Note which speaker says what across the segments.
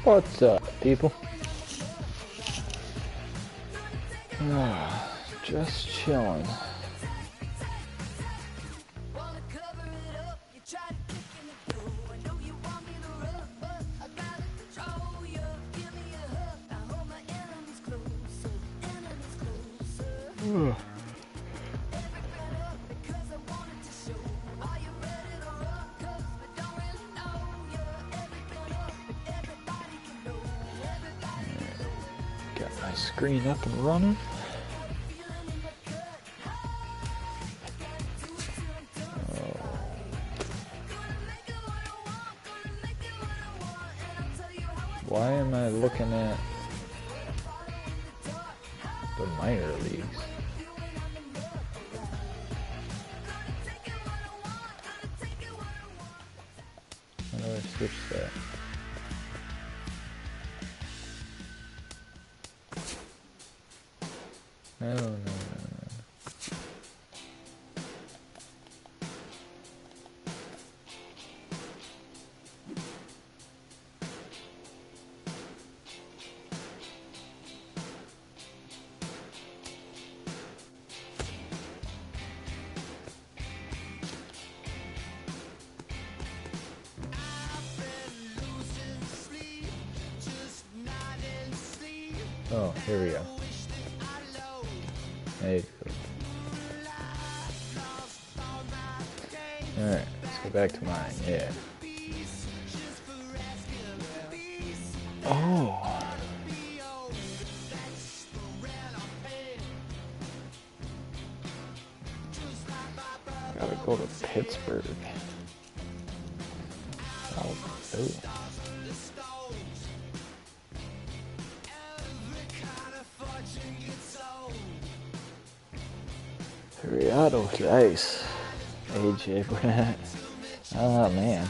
Speaker 1: What's up, people? Just chilling. Got my screen up and running. Why am I looking at the minor leagues? How do I switch that? No, no, no, no. Oh, here we go. There you go. Alright, let's go back to mine, yeah. Oh. Gotta go to Pittsburgh. Oh, ooh. Riado Dice. AJ Brett. Oh man.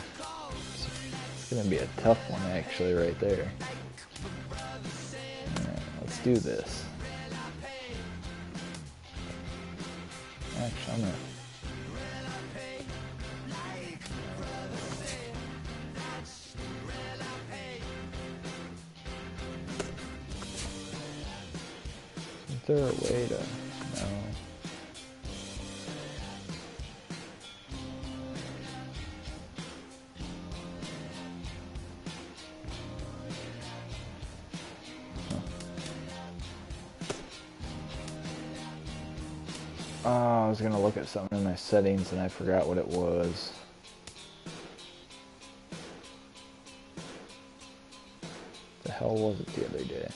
Speaker 1: It's gonna be a tough one actually right there. Alright, let's do this. Actually, I'm gonna... Is there a way to... No. Oh, I was gonna look at something in my settings and I forgot what it was. The hell was it the other day?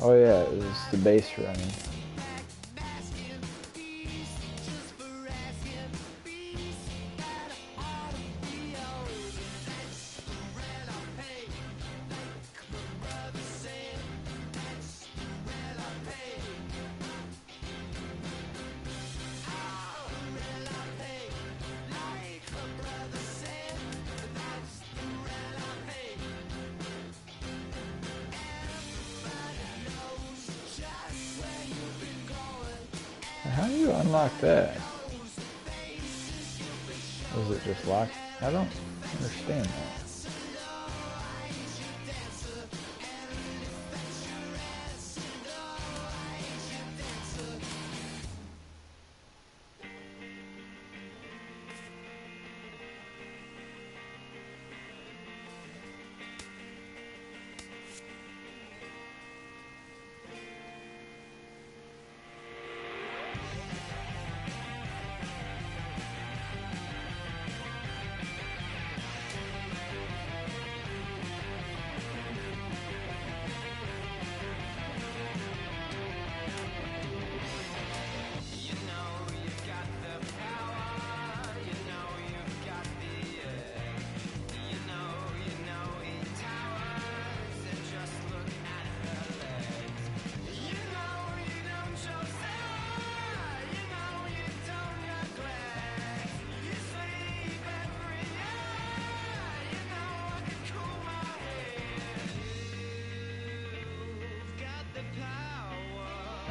Speaker 1: Oh yeah, it was the bass running. How do you unlock that? Was it just locked? I don't understand that.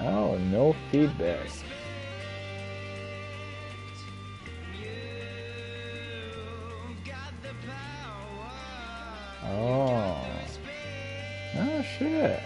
Speaker 1: Oh, no feedback. Oh. Oh, shit.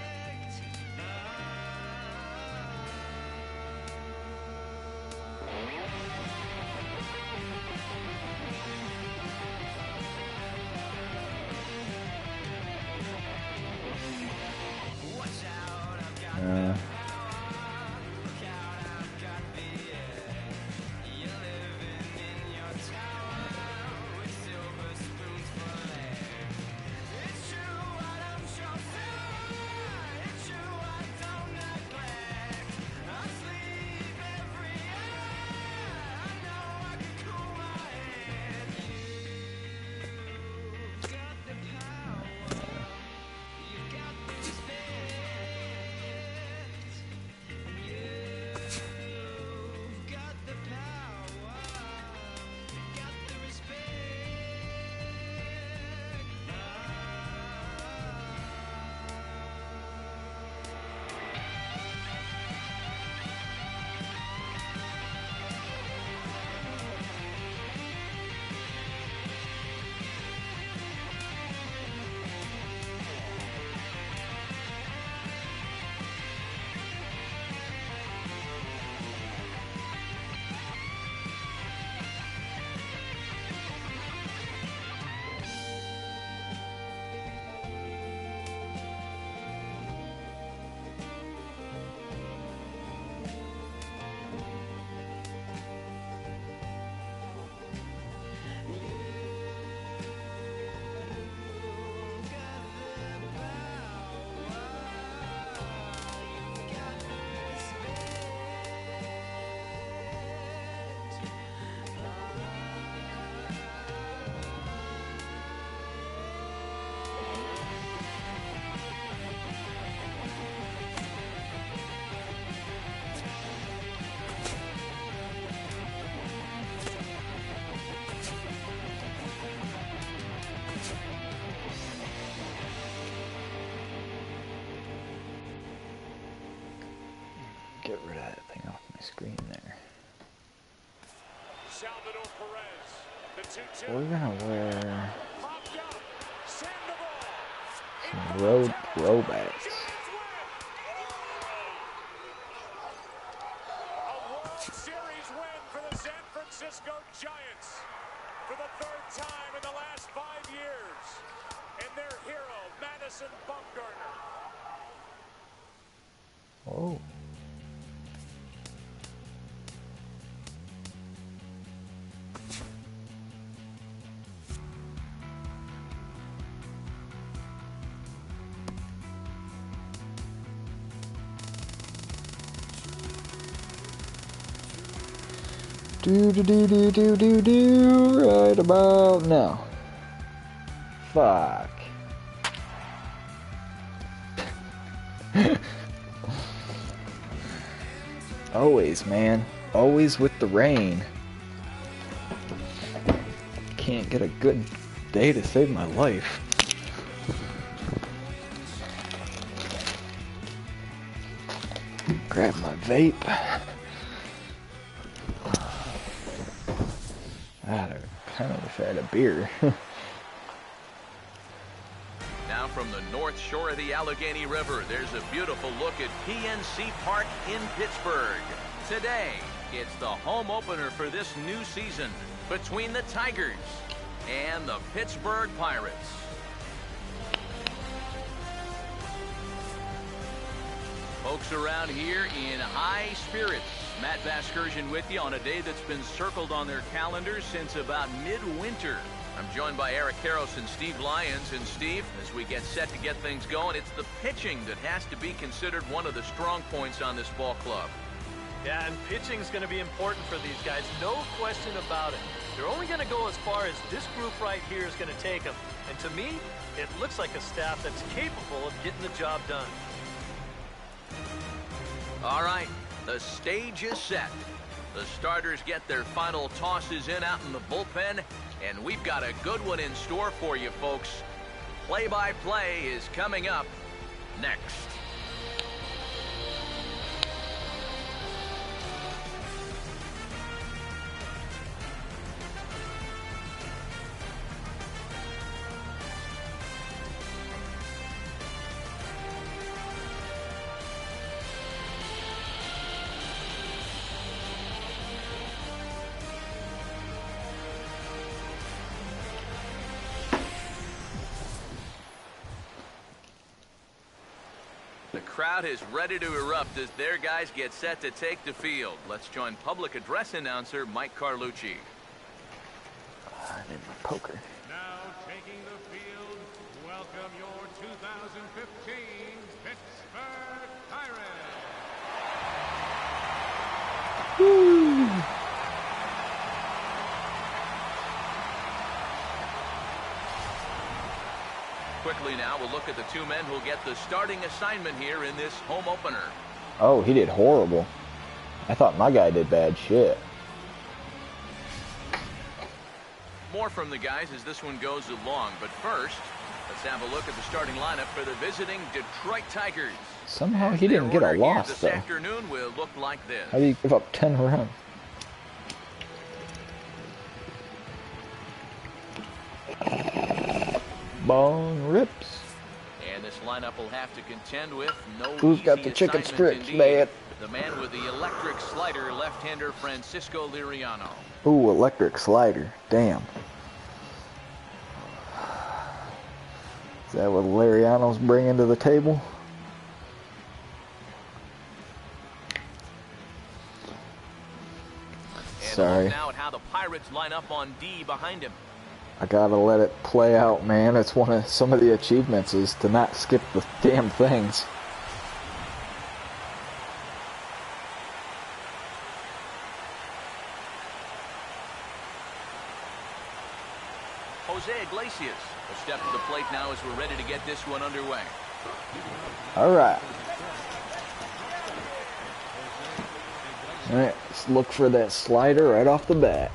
Speaker 1: Get rid of that thing off my screen there. We're gonna wear some road throwbacks.
Speaker 2: A World Series win for the San Francisco Giants for the third time in the last 5 years. And their hero, Madison Bumgarner.
Speaker 1: Oh. Do right about now. Fuck. Always, man. Always with the rain. Can't get a good day to save my life. Grab my vape. I kind of wish I had a beer.
Speaker 3: Now from the north shore of the Allegheny River, there's a beautiful look at PNC Park in Pittsburgh. Today, it's the home opener for this new season between the Tigers and the Pittsburgh Pirates. Folks around here in high spirits. Matt Vasgersian with you on a day that's been circled on their calendars since about midwinter. I'm joined by Eric Karros and Steve Lyons. And Steve, as we get set to get things going, it's the pitching that has to be considered one of the strong points on this ball club.
Speaker 4: Yeah, and pitching's going to be important for these guys, no question about it. They're only going to go as far as this group right here is going to take them. And to me, it looks like a staff that's capable of getting the job done.
Speaker 3: All right, the stage is set. The starters get their final tosses in out in the bullpen, and we've got a good one in store for you, folks. Play-by-play is coming up next. The crowd is ready to erupt as their guys get set to take the field. Let's join public address announcer Mike Carlucci.
Speaker 1: I need my poker.
Speaker 2: Now taking the field, welcome your 2015 Pittsburgh Pirates.
Speaker 1: Woo!
Speaker 3: Quickly now, we'll look at the two men who'll get the starting assignment here in this home opener.
Speaker 1: Oh, he did horrible. I thought my guy did bad shit.
Speaker 3: More from the guys as this one goes along, but first, let's have a look at the starting lineup for the visiting Detroit Tigers.
Speaker 1: Somehow he didn't get a loss,
Speaker 3: this
Speaker 1: though.
Speaker 3: afternoon will look like this.
Speaker 1: How do you give up 10 runs? Bong Rips.
Speaker 3: And this lineup will have to contend with no
Speaker 1: Who's got
Speaker 3: easy
Speaker 1: the chicken
Speaker 3: assignment
Speaker 1: strips,
Speaker 3: indeed.
Speaker 1: man?
Speaker 3: The man with the electric slider, left-hander Francisco Liriano.
Speaker 1: Ooh, electric slider. Damn. Is that what Liriano's bringing to the table?
Speaker 3: And
Speaker 1: Sorry.
Speaker 3: look now at how the Pirates line up on D behind him.
Speaker 1: I gotta let it play out, man. It's one of some of the achievements is to not skip the damn things.
Speaker 3: Jose Iglesias will step to the plate now as we're ready to get this one underway.
Speaker 1: All right. All right, let's look for that slider right off the bat.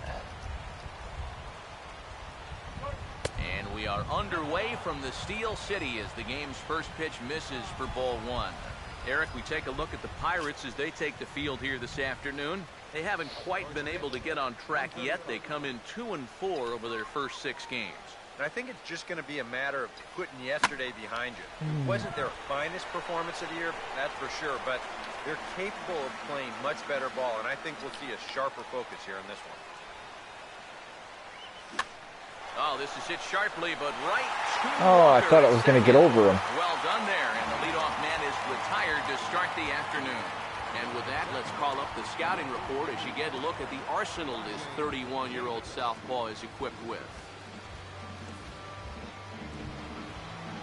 Speaker 3: And we are underway from the Steel City as the game's first pitch misses for ball one. Eric, we take a look at the Pirates as they take the field here this afternoon. They haven't quite been able to get on track yet. They come in 2-4 over their first 6 games.
Speaker 5: And I think it's just going to be a matter of putting yesterday behind you. It wasn't their finest performance of the year, that's for sure, but they're capable of playing much better ball, and I think we'll see a sharper focus here in this one.
Speaker 3: Oh, this is hit sharply, but right to
Speaker 1: Oh, I
Speaker 3: Walker
Speaker 1: thought it
Speaker 3: at
Speaker 1: was going to get
Speaker 3: second.
Speaker 1: over him.
Speaker 3: Well done there, and the leadoff man is retired to start the afternoon. And with that, let's call up the scouting report as you get a look at the arsenal this 31-year-old southpaw is equipped with.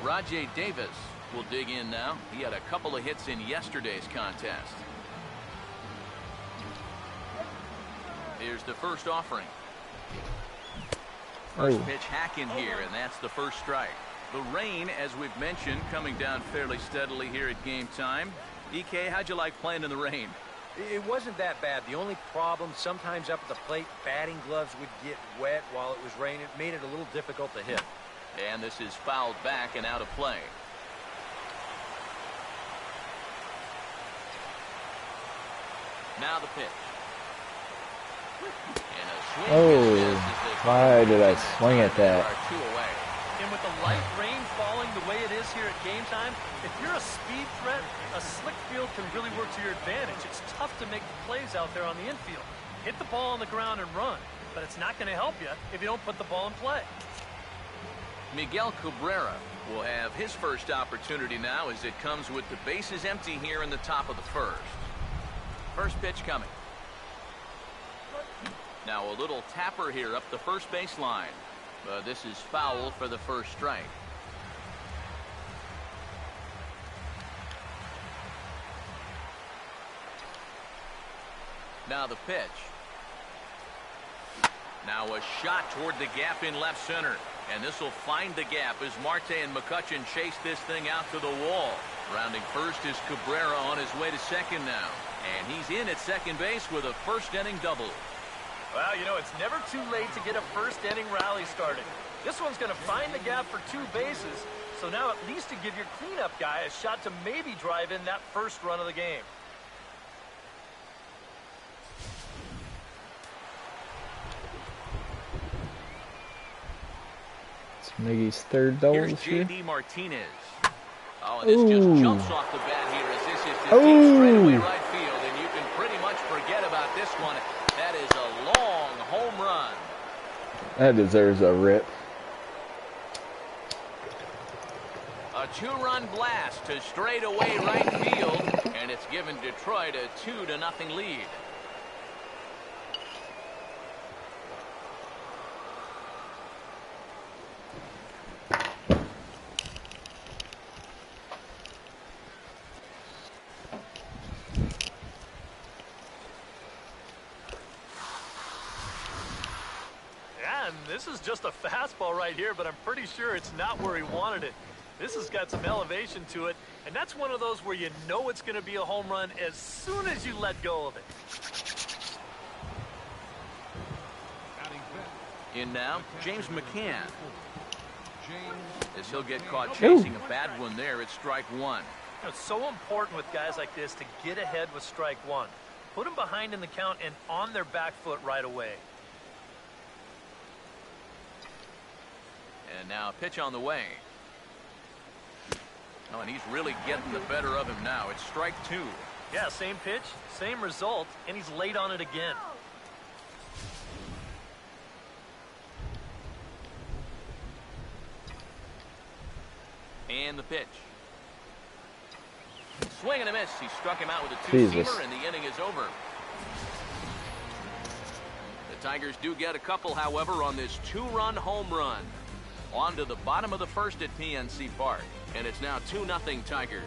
Speaker 3: Rajay Davis will dig in now. He had a couple of hits in yesterday's contest. Here's the first offering. First pitch hack in here, and that's the first strike. The rain, as we've mentioned, coming down fairly steadily here at game time. EK, how'd you like playing in the rain?
Speaker 5: It wasn't that bad. The only problem, sometimes up at the plate, batting gloves would get wet while it was raining. It made it a little difficult to hit.
Speaker 3: And this is fouled back and out of play. Now the pitch. And a swing
Speaker 1: Oh,
Speaker 3: and miss as they
Speaker 1: why did I
Speaker 3: find
Speaker 1: swing at that?
Speaker 3: There are 2 away.
Speaker 4: And with the light rain falling the way it is here at game time, if you're a speed threat, a slick field can really work to your advantage. It's tough to make the plays out there on the infield. Hit the ball on the ground and run, but it's not going to help you if you don't put the ball in play.
Speaker 3: Miguel Cabrera will have his first opportunity now as it comes with the bases empty here in the top of the first. First pitch coming. Now a little tapper here up the first baseline. But this is foul for the first strike. Now the pitch. Now a shot toward the gap in left center. And this will find the gap as Marte and McCutchen chase this thing out to the wall. Rounding first is Cabrera on his way to second now. And he's in at second base with a first-inning double.
Speaker 4: Well, you know, it's never too late to get a first-inning rally started. This one's going to find the gap for 2 bases, so now at least to give your cleanup guy a shot to maybe drive in that first run of the game.
Speaker 1: It's Miggy's third double
Speaker 3: Here's
Speaker 1: this year.
Speaker 3: J.D. Martinez. Oh, and this just
Speaker 1: Ooh.
Speaker 3: jumps off the bat here as this is the deep straightaway right field, and you can pretty much forget about this one. That is a long home run.
Speaker 1: That deserves a rip.
Speaker 3: A two-run blast to straightaway right field, and it's given Detroit a 2-0 lead.
Speaker 4: This is just a fastball right here, but I'm pretty sure it's not where he wanted it. This has got some elevation to it, and that's one of those where you know it's going to be a home run as soon as you let go of it.
Speaker 3: In now, James McCann. As he'll get caught chasing a bad one there, it's strike one.
Speaker 4: It's so important with guys like this to get ahead with strike one. Put them behind in the count and on their back foot right away.
Speaker 3: And now a pitch on the way. Oh, and he's really getting the better of him now. It's strike two.
Speaker 4: Yeah, same pitch, same result, and he's late on it again.
Speaker 3: And the pitch. Swing and a miss. He struck him out with a
Speaker 1: Jesus.
Speaker 3: two-seamer, and the inning is over. The Tigers do get a couple, however, on this two-run home run. On to the bottom of the first at PNC Park, and it's now 2-0 Tigers.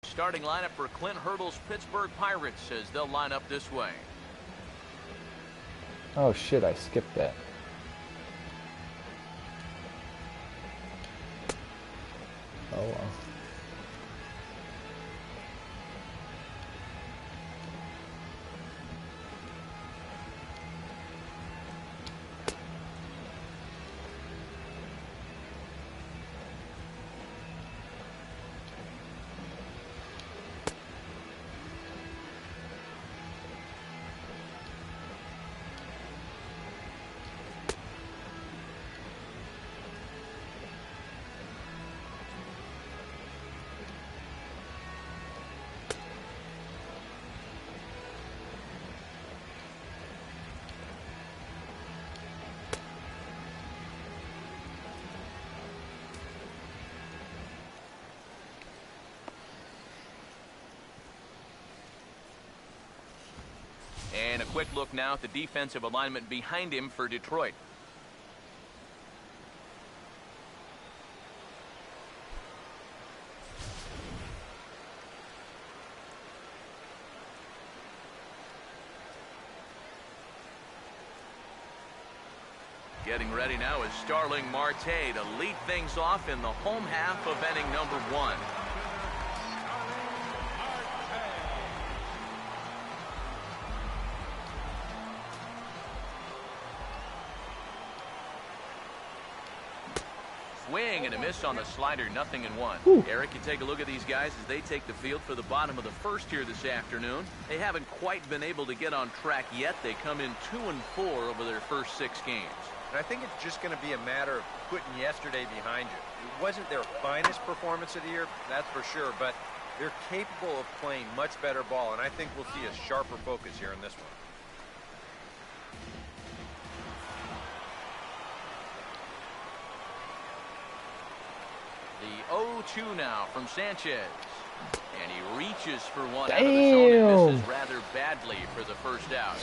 Speaker 3: Starting lineup for Clint Hurdle's Pittsburgh Pirates as they'll line up this way.
Speaker 1: Oh shit, I skipped that. Oh well.
Speaker 3: And a quick look now at the defensive alignment behind him for Detroit. Getting ready now is Starling Marte to lead things off in the home half of inning number one. Swing and a miss on the slider, 0-1. Eric, you take a look at these guys as they take the field for the bottom of the first here this afternoon. They haven't quite been able to get on track yet. They come in 2-4 over their first 6 games.
Speaker 5: And I think it's just going to be a matter of putting yesterday behind you. It wasn't their finest performance of the year, that's for sure, but they're capable of playing much better ball, and I think we'll see a sharper focus here in this one.
Speaker 3: The 0-2 now from Sanchez. And he reaches for one out of the zone and misses rather badly for the first out.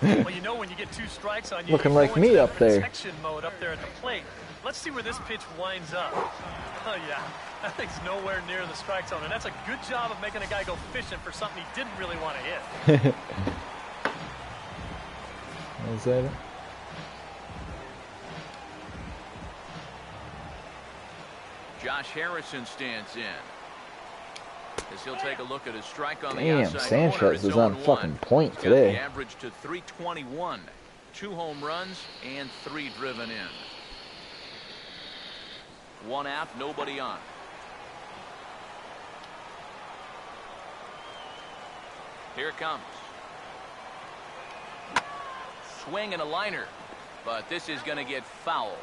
Speaker 4: Well, you know when you get 2 strikes on you,
Speaker 1: Looking
Speaker 4: you
Speaker 1: like
Speaker 4: go
Speaker 1: me
Speaker 4: into
Speaker 1: up
Speaker 4: that
Speaker 1: there.
Speaker 4: protection mode up there at the plate. Let's see where this pitch winds up. Oh, yeah. That thing's nowhere near the strike zone, and that's a good job of making a guy go fishing for something he didn't really want to hit.
Speaker 1: Is that it?
Speaker 3: Josh Harrison stands in. As he'll take a look at his strike on the
Speaker 1: Damn,
Speaker 3: outside
Speaker 1: Sanchez
Speaker 3: corner. It's
Speaker 1: is on
Speaker 3: 0-1.
Speaker 1: fucking point
Speaker 3: He's
Speaker 1: today.
Speaker 3: got the average to 321. 2 home runs and 3 driven in. 1 out, nobody on. Here it comes. Swing and a liner, but this is going to get foul.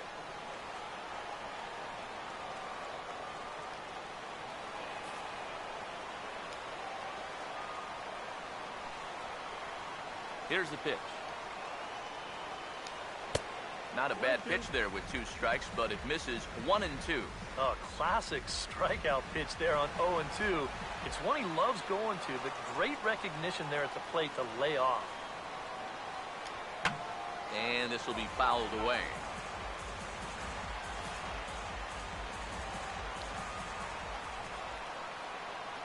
Speaker 3: Here's the pitch. Not a bad pitch there with 2 strikes, but it misses 1 and 2.
Speaker 4: Oh, classic strikeout pitch there on 0 and 2. It's one he loves going to, but great recognition there at the plate to lay off.
Speaker 3: And this will be fouled away.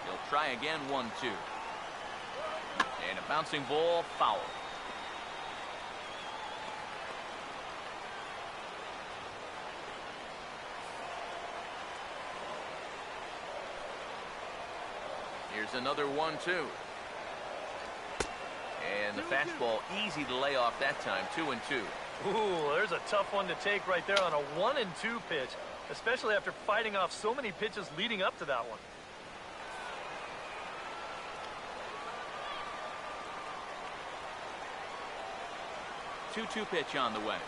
Speaker 3: He'll try again, 1-2. And a bouncing ball, foul. Here's another 1-2. And the fastball easy to lay off that time, 2-2.
Speaker 4: Ooh, there's a tough one to take right there on a 1 and 2 pitch, especially after fighting off so many pitches leading up to that one.
Speaker 3: Two pitch on the way.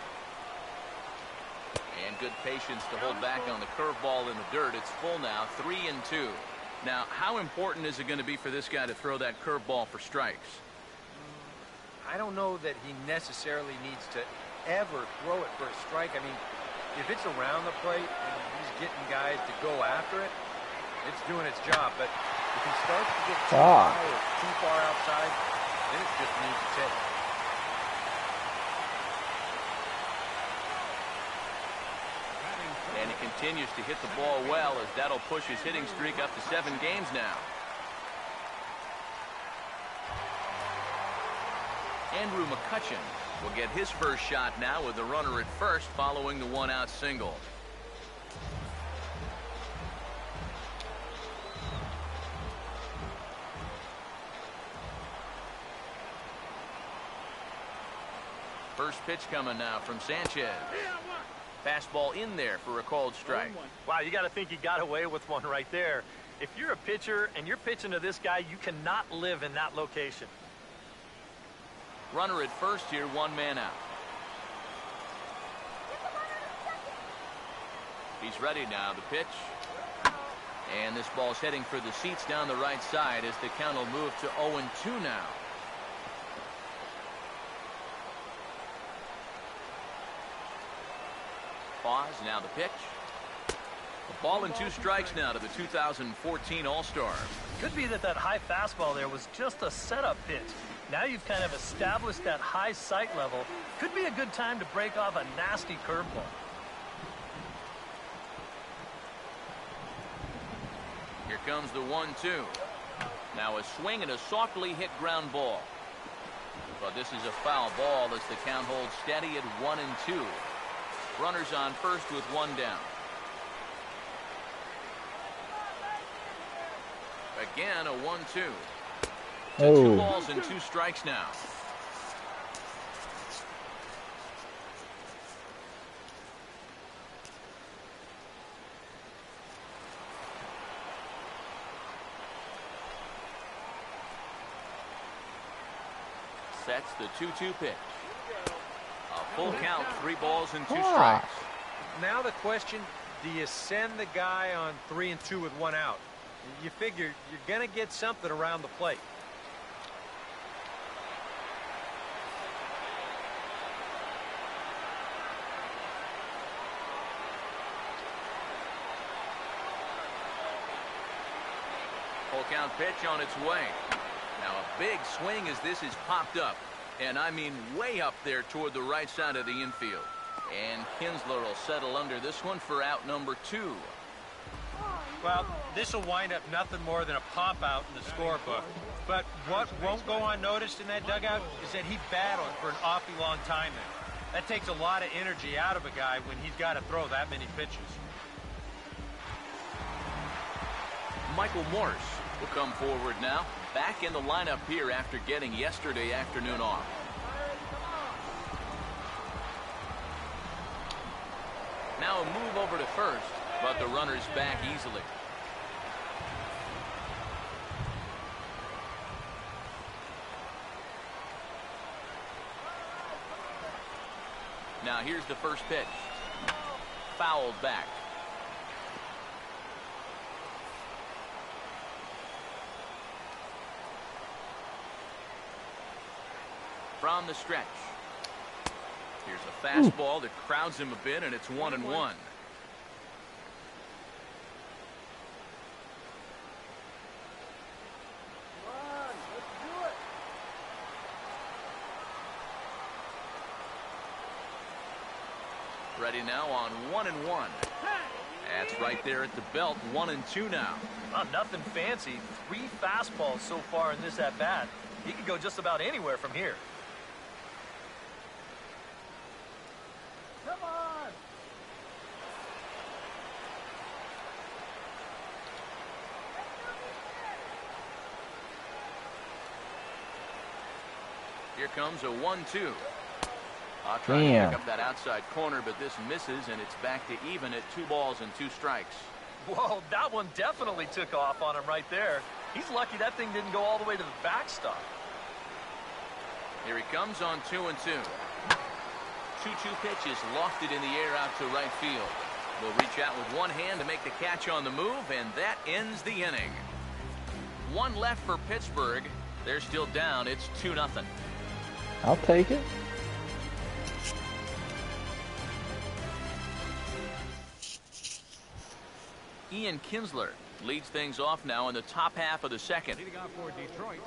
Speaker 3: And good patience to hold back on the curveball in the dirt. It's full now, 3-2. Now, how important is it going to be for this guy to throw that curveball for strikes?
Speaker 5: I don't know that he necessarily needs to ever throw it for a strike. I mean, if it's around the plate and he's getting guys to go after it, it's doing its job. But if he starts to get too high or too far outside, then it's just an easy take.
Speaker 3: And he continues to hit the ball well, as that'll push his hitting streak up to 7 games now. Andrew McCutcheon will get his first shot now with the runner at first following the 1-out single. First pitch coming now from Sanchez. Fastball in there for a called strike.
Speaker 4: Wow, you got to think he got away with one right there. If you're a pitcher and you're pitching to this guy, you cannot live in that location.
Speaker 3: Runner at first here, 1 man out. He's ready now, the pitch. And this ball's heading for the seats down the right side as the count will move to 0-2 now. Pause, now the pitch. A ball and 2 strikes now to the 2014 All-Star.
Speaker 4: Could be that high fastball there was just a setup pitch. Now you've kind of established that high sight level. Could be a good time to break off a nasty curveball.
Speaker 3: Here comes the 1-2. Now a swing and a softly hit ground ball. But this is a foul ball as the count holds steady at 1-2. Runners on first with 1 down. Again, a 1-2.
Speaker 1: Oh.
Speaker 3: 2 balls and 2 strikes now. Sets the 2-2 pitch. A full count, 3 balls and 2 strikes.
Speaker 5: Now the question, do you send the guy on 3-2 with 1 out? You figure you're going to get something around the plate.
Speaker 3: Full count pitch on its way. Now a big swing as this is popped up. And I mean way up there toward the right side of the infield. And Kinsler will settle under this one for out number 2.
Speaker 5: Well, this will wind up nothing more than a pop out in the scorebook. But what won't go unnoticed in that dugout is that he battled for an awfully long time there. That takes a lot of energy out of a guy when he's got to throw that many pitches.
Speaker 3: Michael Morse will come forward now, back in the lineup here after getting yesterday afternoon off. Now a move over to first, but the runner's back easily. Now here's the first pitch. Fouled back. From the stretch. Here's a fastball that crowds him a bit, and it's 1-1. Ready now on 1-1. That's right there at the belt. 1-2 now.
Speaker 4: Nothing fancy. 3 fastballs so far in this at-bat. He could go just about anywhere from here. Come on!
Speaker 3: Here comes a 1-2. Trying to pick up that outside corner, but this misses, and it's back to even at 2 balls and 2 strikes.
Speaker 4: Whoa, that one definitely took off on him right there. He's lucky that thing didn't go all the way to the backstop.
Speaker 3: Here he comes on 2-2. 2-2 pitch is lofted in the air out to right field. Will reach out with one hand to make the catch on the move, and that ends the inning. 1 left for Pittsburgh. They're still down. It's 2-0.
Speaker 1: I'll take it.
Speaker 3: Ian Kinsler leads things off now in the top half of the second.
Speaker 2: Leading off for Detroit,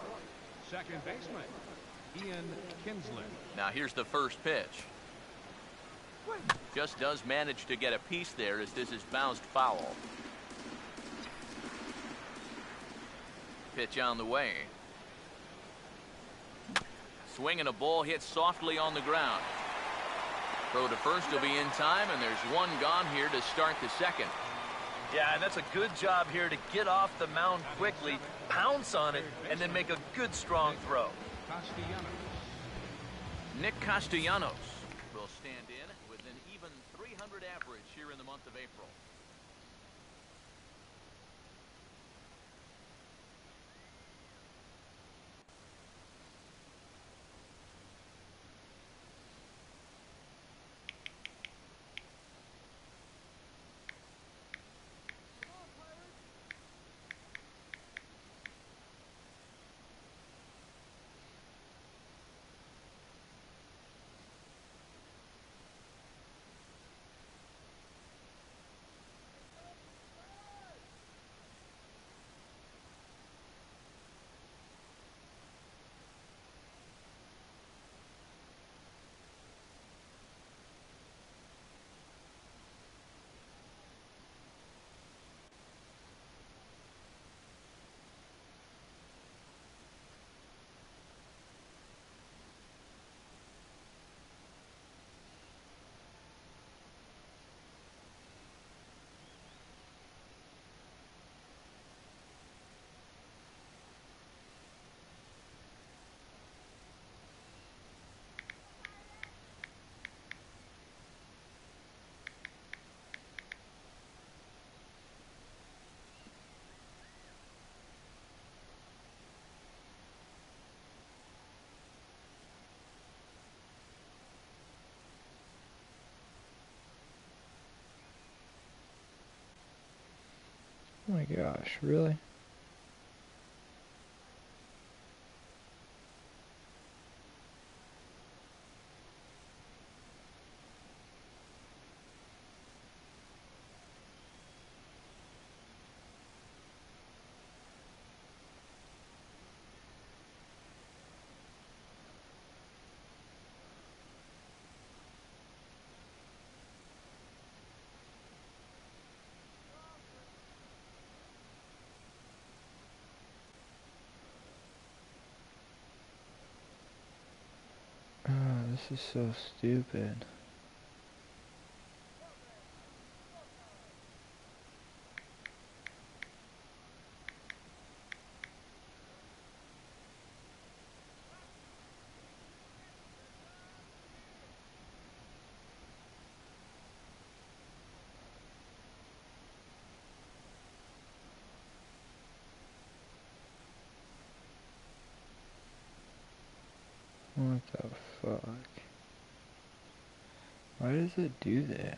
Speaker 2: second baseman, Ian Kinsler.
Speaker 3: Now here's the first pitch. Just does manage to get a piece there as this is bounced foul. Pitch on the way. Swing and a ball hit softly on the ground. Throw to first will be in time, and there's 1 gone here to start the second.
Speaker 4: Yeah, and that's a good job here to get off the mound quickly, pounce on it, and then make a good, strong throw.
Speaker 3: Nick Castellanos will stand in with an even .300 average here in the month of April.
Speaker 1: Oh my gosh, really? This is so stupid. What the fuck? Why does it do that?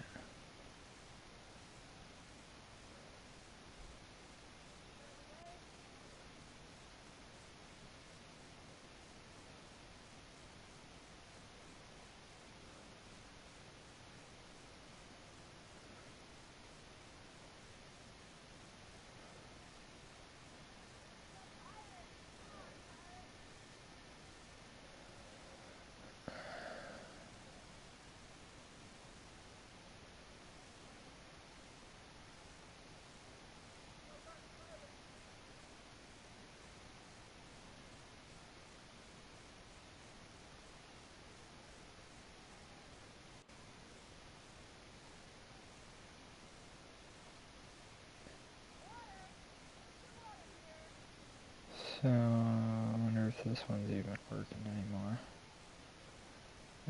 Speaker 1: So, I wonder if this one's even working anymore.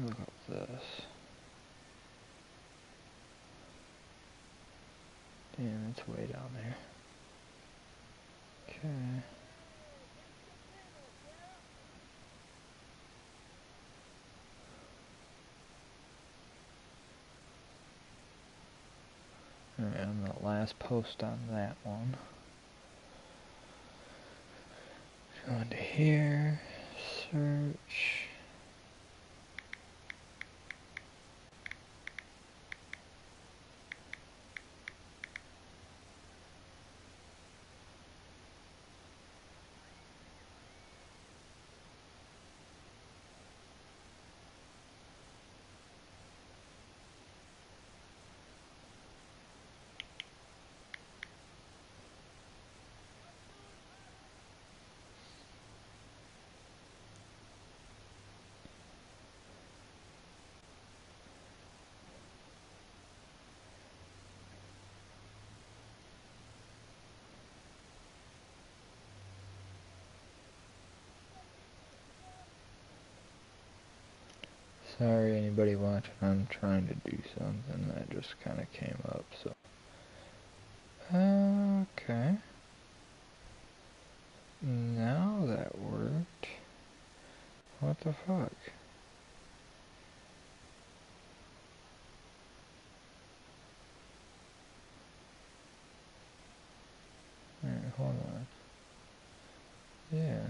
Speaker 1: Look up this. Damn, it's way down there. Okay. Alright, I'm the last post on that one. Go into here, search. Sorry anybody watching, I'm trying to do something that just kind of came up, so. Okay. Now that worked. What the fuck? Alright, hold on. Yeah.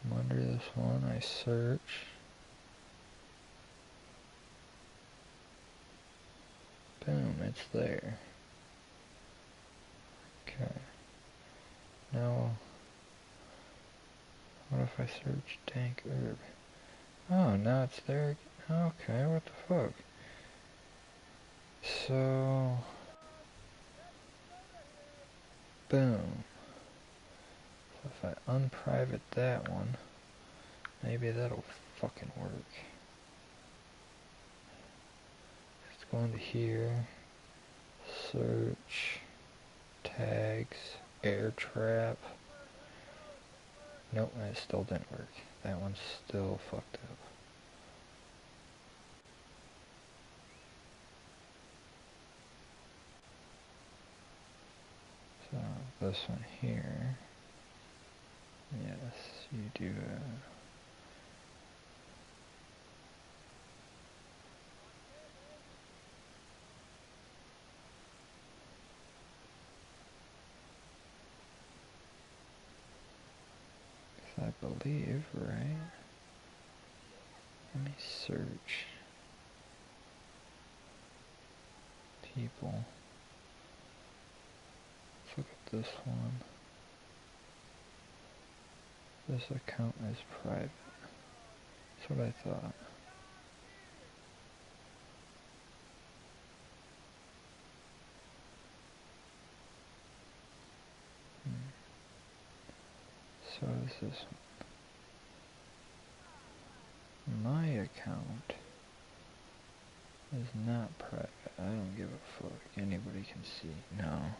Speaker 1: I'm under this one, I search. Boom, it's there. Okay. Now, what if I search dank herb? Oh, now it's there. Okay, what the fuck? So, boom. So if I unprivate that one, maybe that'll fucking work. Let's go into here, search, tags, air trap. Nope, that still didn't work. That one's still fucked up. So this one here, yes, you do it. I believe, right? Let me search people. Let's look at this one. This account is private. That's what I thought. So is this one. My account is not private. I don't give a fuck. Anybody can see. No.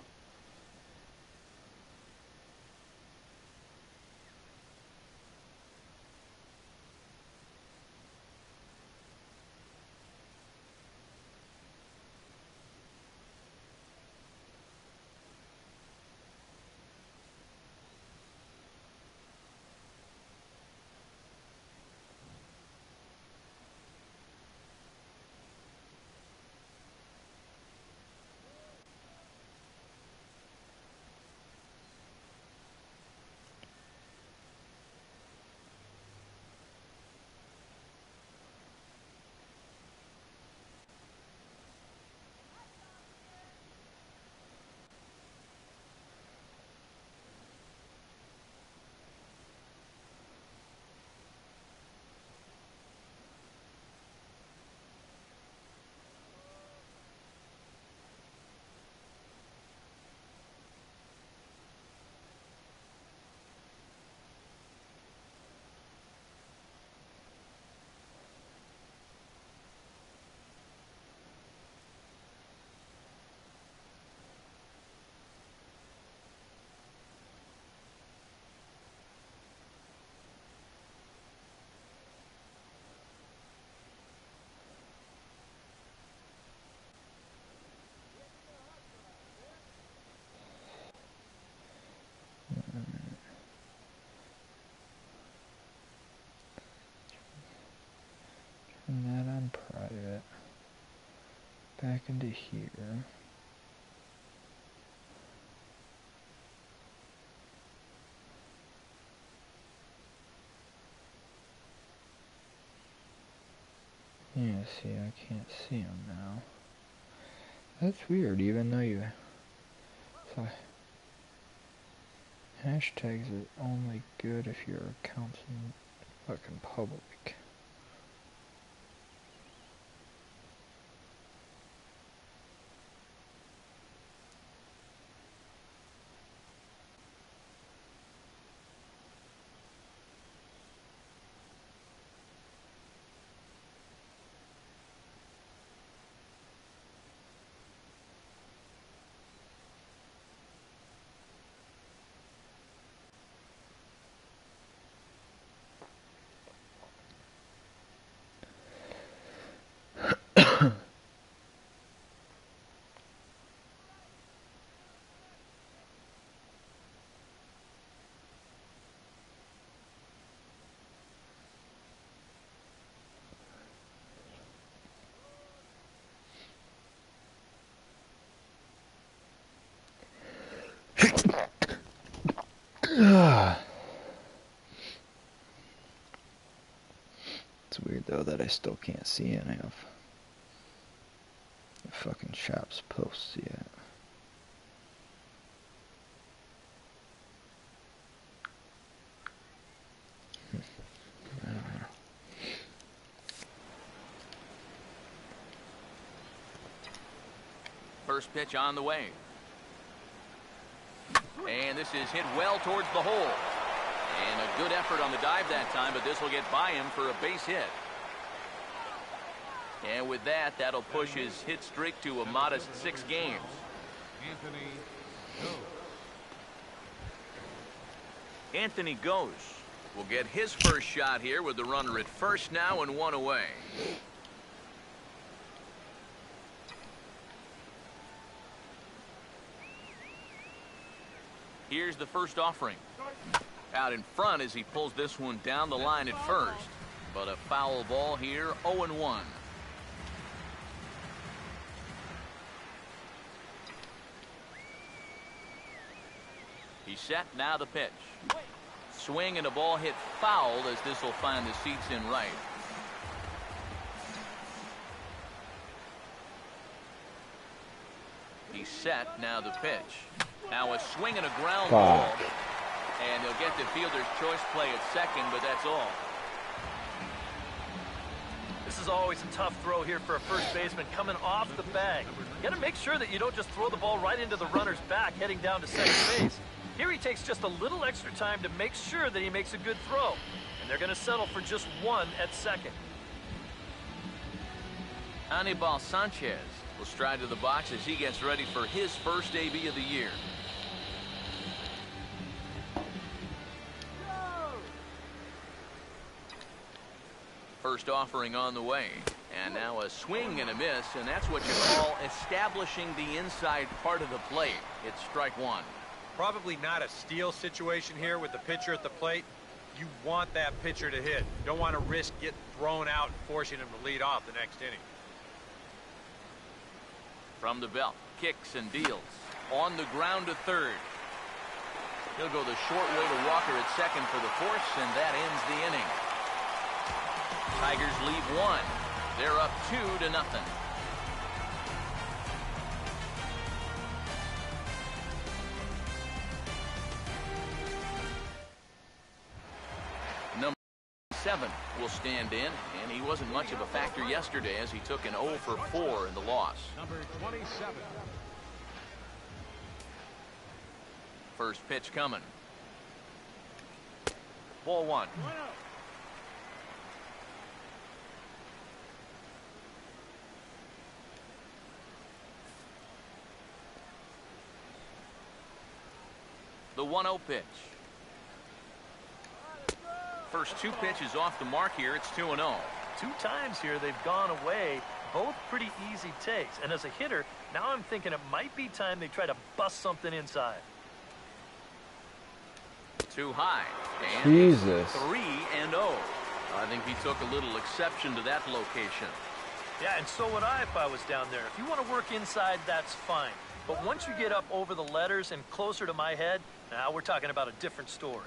Speaker 1: back into here. Yeah, see, I can't see him now. That's weird, even though you... So, hashtags are only good if your account's in fucking public. It's weird though that I still can't see any of the fucking shop's posts yet.
Speaker 3: First pitch on the way. And this is hit well towards the hole. And a good effort on the dive that time, but this will get by him for a base hit. And with that, that'll push his hit streak to a modest 6 games. Anthony Goes will get his first shot here with the runner at first now and 1 away. Here's the first offering. Out in front as he pulls this one down the line at first. But a foul ball here, 0-1. He's set, now the pitch. Swing and a ball hit foul as this will find the seats in right. He's set, now the pitch. Now a swing and a ground ball. And they'll get the fielder's choice play at second, but that's all.
Speaker 4: This is always a tough throw here for a first baseman coming off the bag. You got to make sure that you don't just throw the ball right into the runner's back heading down to second base. Here he takes just a little extra time to make sure that he makes a good throw. And they're going to settle for just 1 at second.
Speaker 3: Anibal Sanchez will stride to the box as he gets ready for his first AB of the year. First offering on the way. And now a swing and a miss, and that's what you call establishing the inside part of the plate. It's strike 1.
Speaker 5: Probably not a steal situation here with the pitcher at the plate. You want that pitcher to hit. You don't want to risk getting thrown out and forcing him to lead off the next inning.
Speaker 3: From the belt, kicks and deals. On the ground to third. He'll go the short way to Walker at second for the force, and that ends the inning. Tigers lead 1. They're up 2-0. Number 7 will stand in, and he wasn't much of a factor yesterday as he took an 0 for 4 in the loss.
Speaker 2: Number 27.
Speaker 3: First pitch coming. Ball 1. The 1-0 pitch. First 2 pitches off the mark here. It's 2-0.
Speaker 4: 2 times here they've gone away. Both pretty easy takes. And as a hitter, now I'm thinking it might be time they try to bust something inside.
Speaker 3: Too high. And
Speaker 1: Jesus.
Speaker 3: 3-0. I think he took a little exception to that location.
Speaker 4: Yeah, and so would I if I was down there. If you want to work inside, that's fine. But once you get up over the letters and closer to my head, now we're talking about a different story.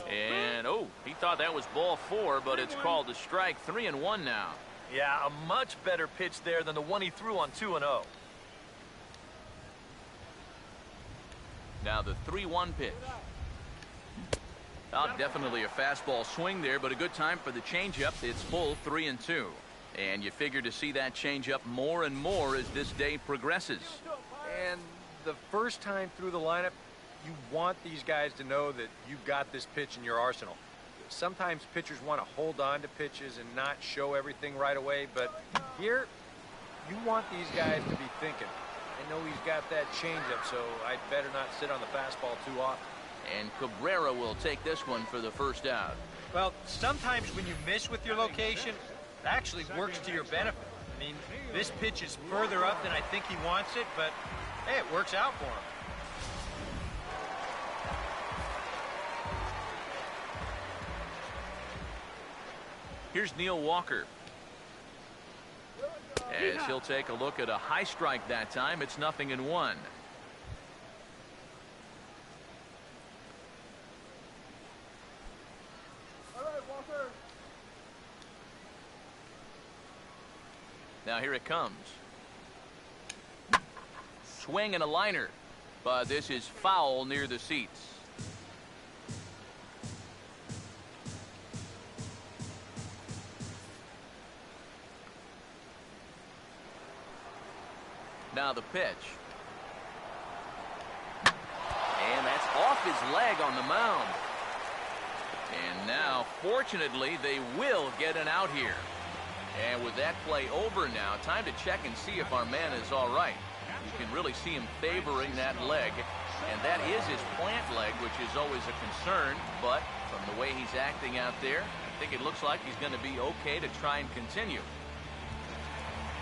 Speaker 3: And, oh, he thought that was ball 4, but it's called a strike. 3-1 now.
Speaker 4: Yeah, a much better pitch there than the one he threw on 2-0.
Speaker 3: Now the 3-1 pitch. Oh, definitely a fastball swing there, but a good time for the changeup. It's full 3-2. And you figure to see that changeup more and more as this day progresses.
Speaker 5: And the first time through the lineup, you want these guys to know that you've got this pitch in your arsenal. Sometimes pitchers want to hold on to pitches and not show everything right away, but here, you want these guys to be thinking. I know he's got that changeup, so I'd better not sit on the fastball too often.
Speaker 3: And Cabrera will take this one for the first out.
Speaker 5: Well, sometimes when you miss with your location, it actually works to your benefit. I mean, this pitch is further up than I think he wants it, but hey, it works out for him.
Speaker 3: Here's Neil Walker. As he'll take a look at a high strike that time. It's 0-1. Now here it comes. Swing and a liner, but this is foul near the seats. Now the pitch. And that's off his leg on the mound. And now, fortunately, they will get an out here. And with that play over now, time to check and see if our man is all right. You can really see him favoring that leg. And that is his plant leg, which is always a concern. But from the way he's acting out there, I think it looks like he's going to be okay to try and continue.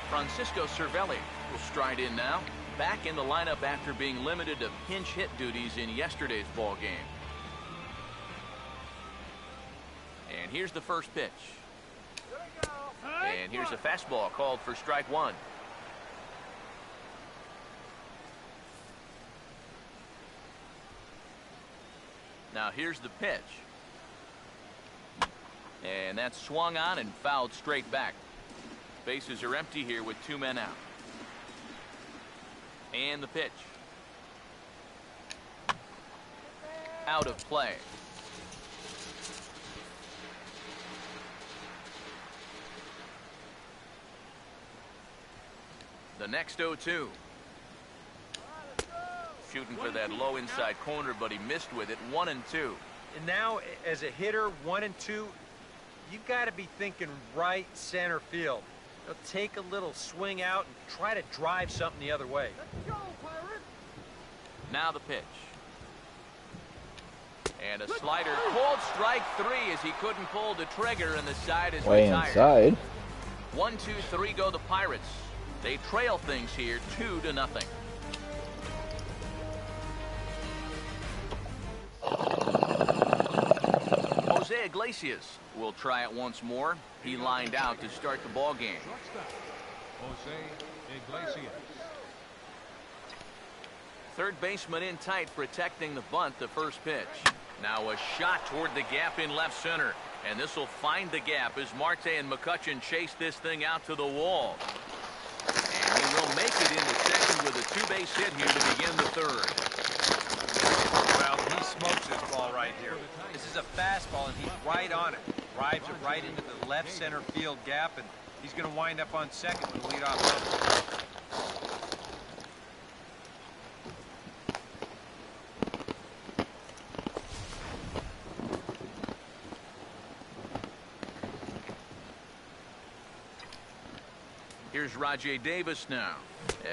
Speaker 3: Francisco Cervelli will stride in now, back in the lineup after being limited to pinch hit duties in yesterday's ball game. And here's the first pitch. And here's a fastball called for strike 1. Now here's the pitch. And that's swung on and fouled straight back. Bases are empty here with 2 men out. And the pitch. Out of play. The next 0-2. Shooting for that low inside corner, but he missed with it. 1-2.
Speaker 5: And now, as a hitter, 1-2, you've got to be thinking right center field. Take a little swing out and try to drive something the other way.
Speaker 3: Now the pitch. And a slider. Called strike 3 as he couldn't pull the trigger, and the side is
Speaker 1: Way
Speaker 3: retired.
Speaker 1: inside.
Speaker 3: 1, 2, 3 go the Pirates. They trail things here 2-0. Jose Iglesias will try it once more. He lined out to start the ball game.
Speaker 2: Jose Iglesias.
Speaker 3: Third baseman in tight, protecting the bunt. The first pitch. Now a shot toward the gap in left center, and this will find the gap as Marte and McCutchen chase this thing out to the wall. And he will make it into second with a 2-base hit here to begin the third.
Speaker 5: Well, he smokes this ball right here. This is a fastball, and he's right on it. Drives it right into the left center field gap, and he's going to wind up on second with the leadoff runner.
Speaker 3: Here's Rajay Davis now,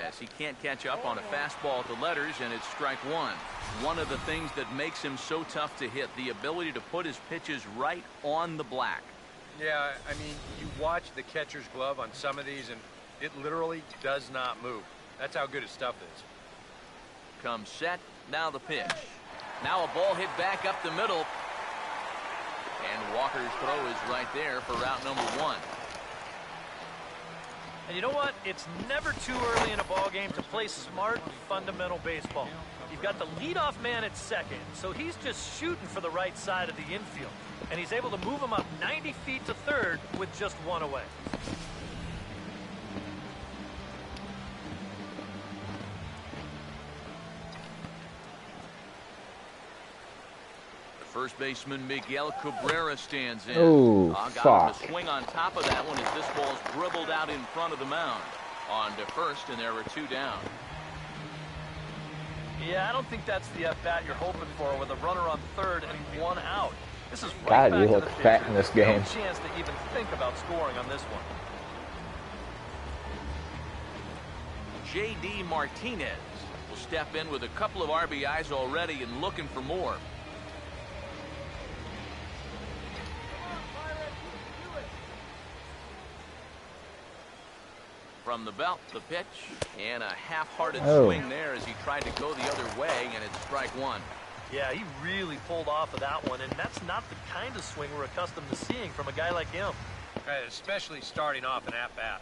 Speaker 3: as he can't catch up on a fastball at the letters, and it's strike 1. One of the things that makes him so tough to hit, the ability to put his pitches right on the black.
Speaker 5: Yeah, I mean, you watch the catcher's glove on some of these, and it literally does not move. That's how good his stuff is.
Speaker 3: Comes set, now the pitch. Now a ball hit back up the middle. And Walker's throw is right there for route number 1.
Speaker 4: And you know what? It's never too early in a ball game to play smart, fundamental baseball. You've got the leadoff man at second, so he's just shooting for the right side of the infield. And he's able to move him up 90 feet to third with just one away.
Speaker 3: First baseman Miguel Cabrera stands in.
Speaker 1: Oh,
Speaker 3: got him
Speaker 1: fuck.
Speaker 3: to swing on top of that one as this ball's dribbled out in front of the mound. On to first, and there are 2 down.
Speaker 4: Yeah, I don't think that's the at-bat you're hoping for with a runner on third and 1 out. This is
Speaker 1: God,
Speaker 4: right back
Speaker 1: you
Speaker 4: to
Speaker 1: look
Speaker 4: the
Speaker 1: fat
Speaker 4: pitcher.
Speaker 1: in this game.
Speaker 4: No chance to even think about scoring on this one.
Speaker 3: J.D. Martinez will step in with a couple of RBIs already and looking for more. From the belt, the pitch, and a half-hearted swing there as he tried to go the other way, and it's strike 1.
Speaker 4: Yeah, he really pulled off of that one, and that's not the kind of swing we're accustomed to seeing from a guy like him.
Speaker 5: Especially starting off an at-bat.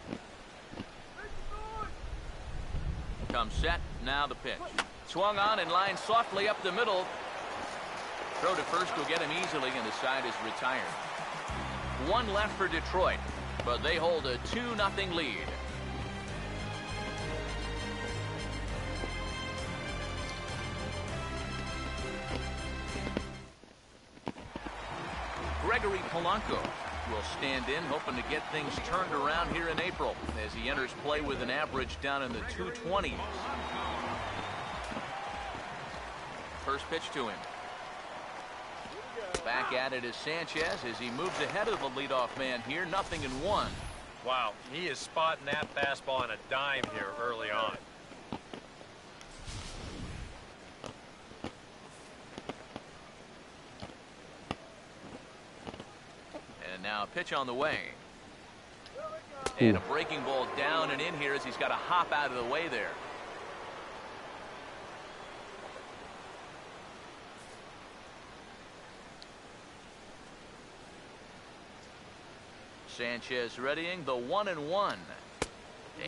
Speaker 3: Comes set, now the pitch. Swung on and lined softly up the middle. Throw to first will get him easily, and the side is retired. 1 left for Detroit, but they hold a 2-0 lead. Gregory Polanco will stand in, hoping to get things turned around here in April as he enters play with an average down in the 220s. First pitch to him. Back at it is Sanchez as he moves ahead of the leadoff man here. 0-1.
Speaker 5: Wow, he is spotting that fastball on a dime here early on.
Speaker 3: Now a pitch on the way. And a breaking ball down and in here as he's got to hop out of the way there. Sanchez readying the 1-1.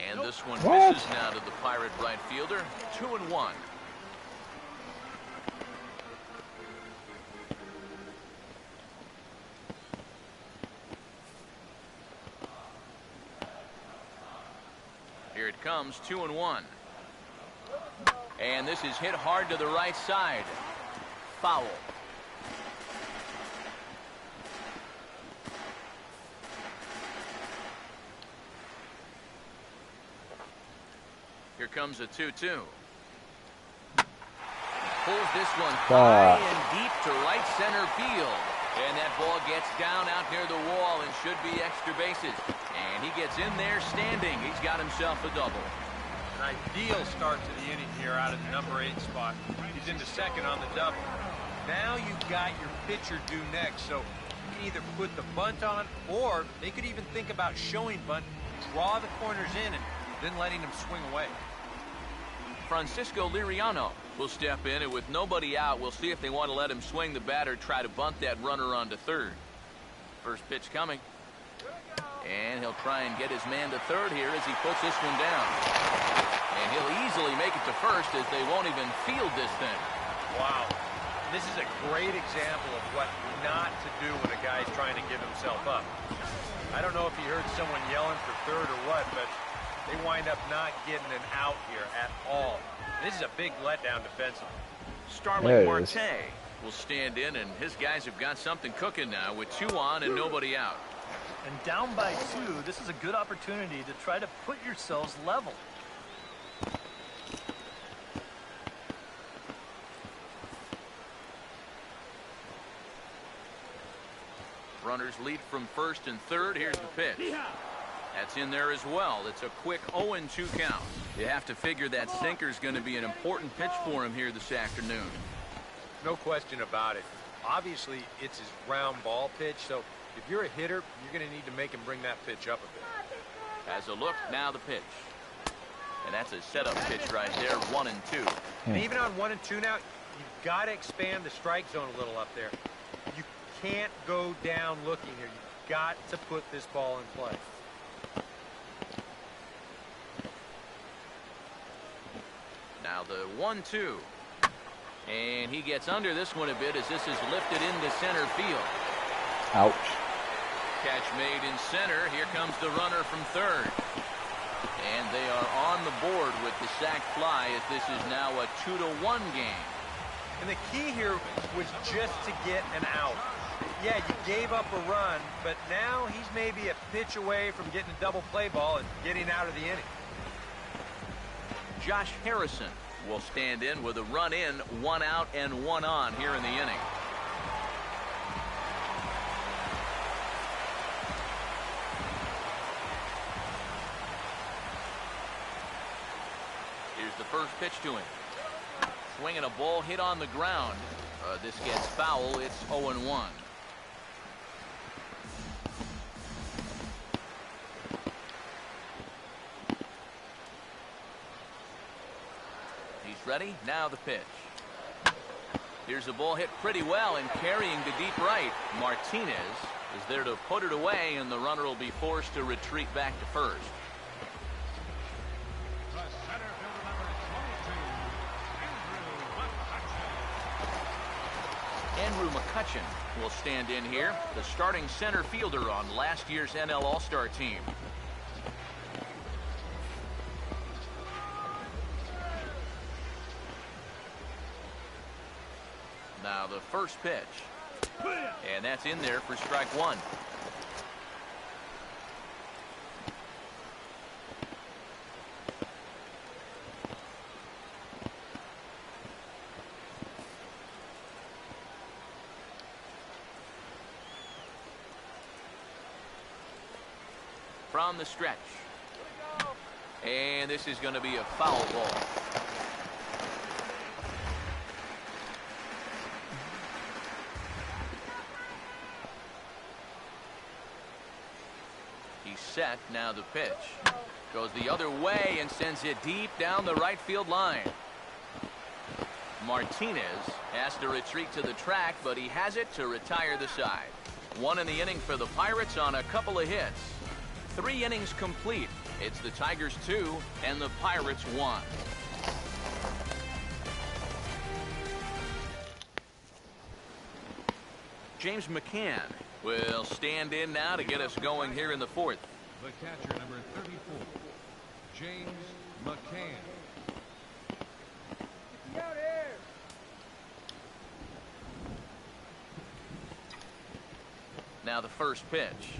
Speaker 3: And this one misses now to the Pirate right fielder. 2-1. Here it comes, 2-1. And this is hit hard to the right side. Foul. Here comes a 2-2. Pulls this one high and deep to right center field. And that ball gets down out near the wall and should be extra bases. And he gets in there standing. He's got himself a double.
Speaker 5: An ideal start to the inning here out of the number 8 spot. He's into second on the double. Now you've got your pitcher due next, so you can either put the bunt on, or they could even think about showing bunt, draw the corners in, and then letting him swing away.
Speaker 3: Francisco Liriano will step in, and with nobody out, we'll see if they want to let him swing the bat or try to bunt that runner onto third. First pitch coming. And he'll try and get his man to third here as he puts this one down. And he'll easily make it to first as they won't even field this thing.
Speaker 5: Wow. This is a great example of what not to do when a guy's trying to give himself up. I don't know if he heard someone yelling for third or what, but they wind up not getting an out here at all. This is a big letdown defensively.
Speaker 3: Starling Marte will stand in, and his guys have got something cooking now with 2 on and nobody out.
Speaker 4: And down by 2, this is a good opportunity to try to put yourselves level.
Speaker 3: Runners lead from first and third. Here's the pitch. That's in there as well. It's a quick 0-2 count. You have to figure that sinker's going to be an important pitch for him here this afternoon.
Speaker 5: No question about it. Obviously, it's his ground ball pitch, so if you're a hitter, you're going to need to make him bring that pitch up a bit.
Speaker 3: As a look, now the pitch. And that's a setup pitch right there, 1-2.
Speaker 5: And even on 1-2 now, you've got to expand the strike zone a little up there. You can't go down looking here. You've got to put this ball in play.
Speaker 3: The 1-2. And he gets under this one a bit as this is lifted into center field.
Speaker 1: Ouch.
Speaker 3: Catch made in center. Here comes the runner from third. And they are on the board with the sac fly as this is now a 2-1 game.
Speaker 5: And the key here was just to get an out. Yeah, you gave up a run, but now he's maybe a pitch away from getting a double play ball and getting out of the inning.
Speaker 3: Josh Harrison will stand in with a run in, 1 out and 1 on here in the inning. Here's the first pitch to him. Swinging a ball hit on the ground. This gets foul. It's 0-1. He's ready. Now the pitch. Here's a ball hit pretty well and carrying to deep right. Martinez is there to put it away, and the runner will be forced to retreat back to first. Andrew McCutcheon will stand in here, the starting center fielder on last year's NL All-Star team. Now the first pitch, and that's in there for strike 1. From the stretch. And this is going to be a foul ball. He's set. Now the pitch. Goes the other way and sends it deep down the right field line. Martinez has to retreat to the track, but he has it to retire the side. 1 in the inning for the Pirates on a couple of hits. 3 innings complete. It's the Tigers 2 and the Pirates 1. James McCann will stand in now to get us going here in the 4th.
Speaker 6: The catcher, number 34, James McCann.
Speaker 3: Now the first pitch.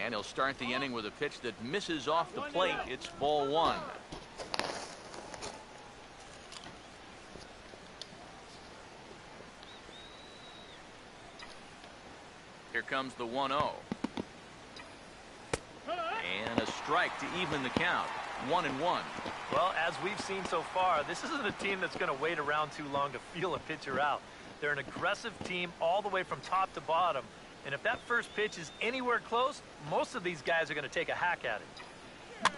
Speaker 3: And he'll start the inning with a pitch that misses off the plate. It's ball 1. Here comes the 1-0. And a strike to even the count. 1-1.
Speaker 4: Well, as we've seen so far, this isn't a team that's going to wait around too long to feel a pitcher out. They're an aggressive team all the way from top to bottom. And if that first pitch is anywhere close, most of these guys are going to take a hack at it.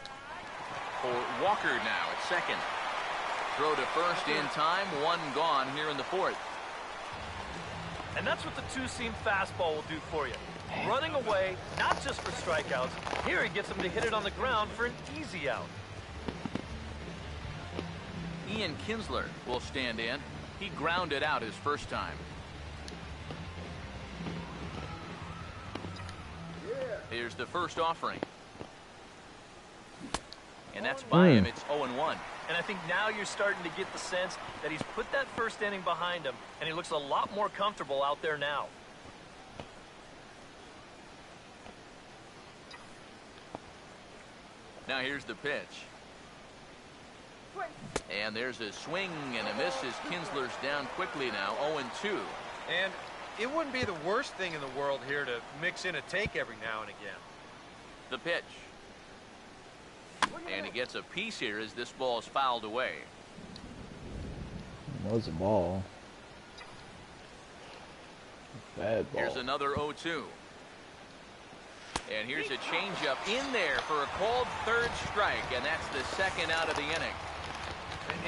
Speaker 3: For Walker now at second. Throw to first in time. 1 gone here in the 4th.
Speaker 4: And that's what the two-seam fastball will do for you. Running away, not just for strikeouts. Here he gets him to hit it on the ground for an easy out.
Speaker 3: Ian Kinsler will stand in. He grounded out his first time. Here's the first offering. And that's by him. It's 0-1.
Speaker 4: And I think now you're starting to get the sense that he's put that first inning behind him, and he looks a lot more comfortable out there now.
Speaker 3: Now here's the pitch. And there's a swing and a miss as Kinsler's down quickly now. 0-2.
Speaker 5: And it wouldn't be the worst thing in the world here to mix in a take every now and again.
Speaker 3: The pitch. And he gets a piece here as this ball is fouled away.
Speaker 1: That was a ball. Bad ball.
Speaker 3: Here's another 0-2. And here's a changeup in there for a called third strike, and that's the second out of the inning.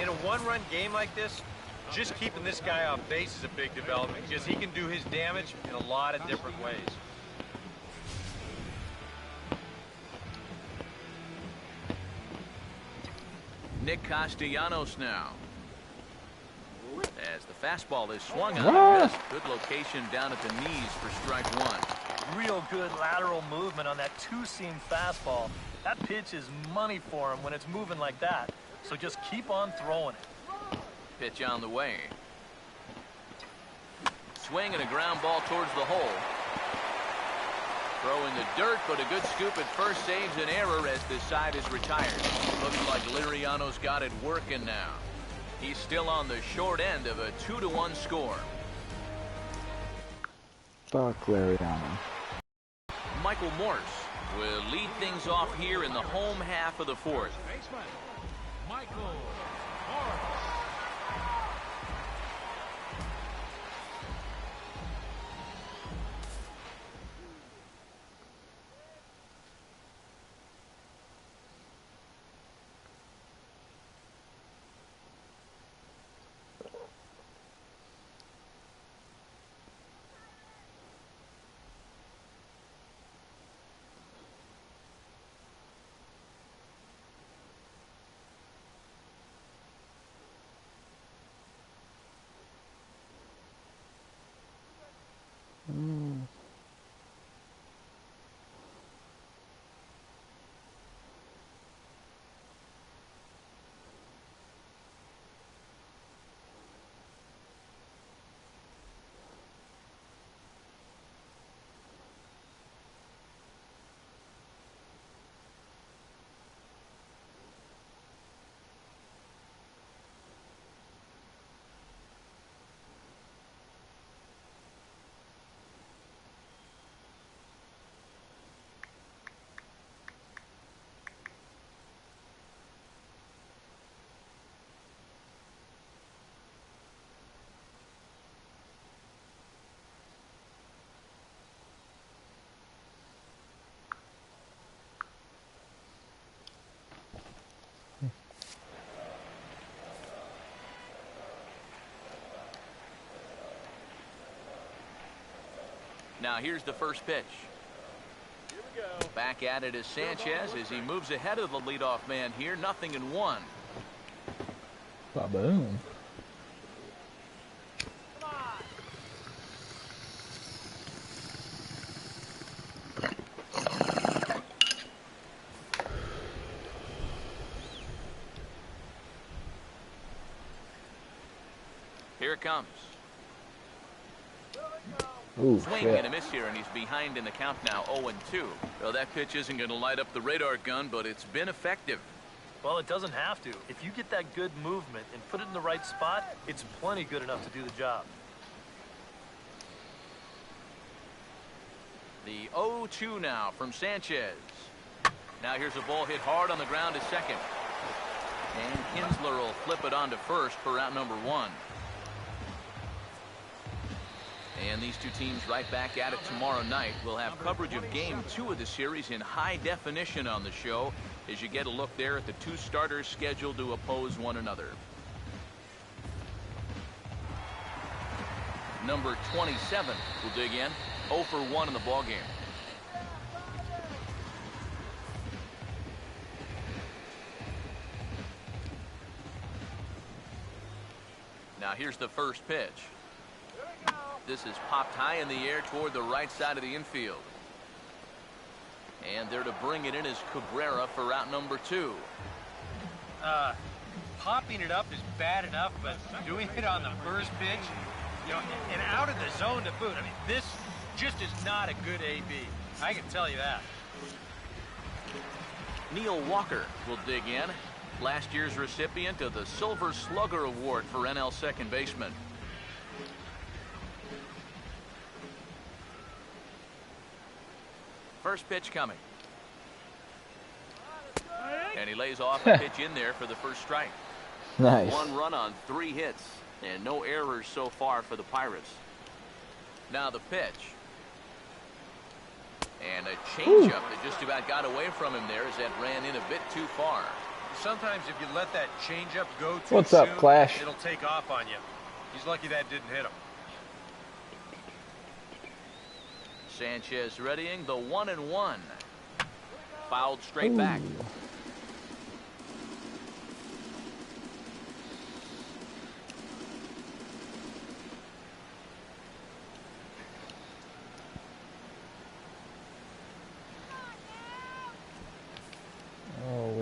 Speaker 5: In a one-run game like this, just keeping this guy off base is a big development because he can do his damage in a lot of different ways.
Speaker 3: Nick Castellanos now. As the fastball is swung on and missed. Good location down at the knees for strike one.
Speaker 4: Real good lateral movement on that two-seam fastball. That pitch is money for him when it's moving like that. So just keep on throwing it.
Speaker 3: Pitch on the way. Swing and a ground ball towards the hole. Throwing the dirt, but a good scoop at first saves an error as this side is retired. Looks like Liriano's got it working now. He's still on the short end of a 2-1 score.
Speaker 1: Fuck Liriano.
Speaker 3: Michael Morse will lead things off here in the home half of the fourth.
Speaker 6: Baseman, Michael Morris.
Speaker 3: Now here's the first pitch.
Speaker 2: Here we go.
Speaker 3: Back at it is Sanchez as he moves ahead of the leadoff man here. 0-1.
Speaker 1: Ba-boom.
Speaker 3: Here it comes.
Speaker 1: Ooh,
Speaker 3: Swing
Speaker 1: shit.
Speaker 3: and a miss here, and he's behind in the count now, 0-2. Well, that pitch isn't going to light up the radar gun, but it's been effective.
Speaker 4: Well, it doesn't have to. If you get that good movement and put it in the right spot, it's plenty good enough to do the job.
Speaker 3: The 0-2 now from Sanchez. Now here's a ball hit hard on the ground to second. And Kinsler will flip it on to first for out number 1. And these two teams right back at it tomorrow night. We'll have coverage of Game 2 of the series in high definition on the show as you get a look there at the two starters scheduled to oppose one another. Number 27 will dig in. 0 for 1 in the ballgame. Now here's the first pitch. This is popped high in the air toward the right side of the infield. And there to bring it in is Cabrera for out number 2.
Speaker 7: Popping it up is bad enough, but doing it on the first pitch, you know, and out of the zone to boot. I mean, this just is not a good AB. I can tell you that.
Speaker 3: Neil Walker will dig in. Last year's recipient of the Silver Slugger Award for NL second baseman. First pitch coming. And he lays off a pitch in there for the first strike.
Speaker 1: Nice.
Speaker 3: 1 run on 3 hits and no errors so far for the Pirates. Now the pitch. And a changeup that just about got away from him there as that ran in a bit too far.
Speaker 5: Sometimes if you let that changeup go too
Speaker 1: What's up,
Speaker 5: soon,
Speaker 1: Clash?
Speaker 5: it'll take off on you. He's lucky that didn't hit him.
Speaker 3: Sanchez readying the 1-1. Fouled straight back.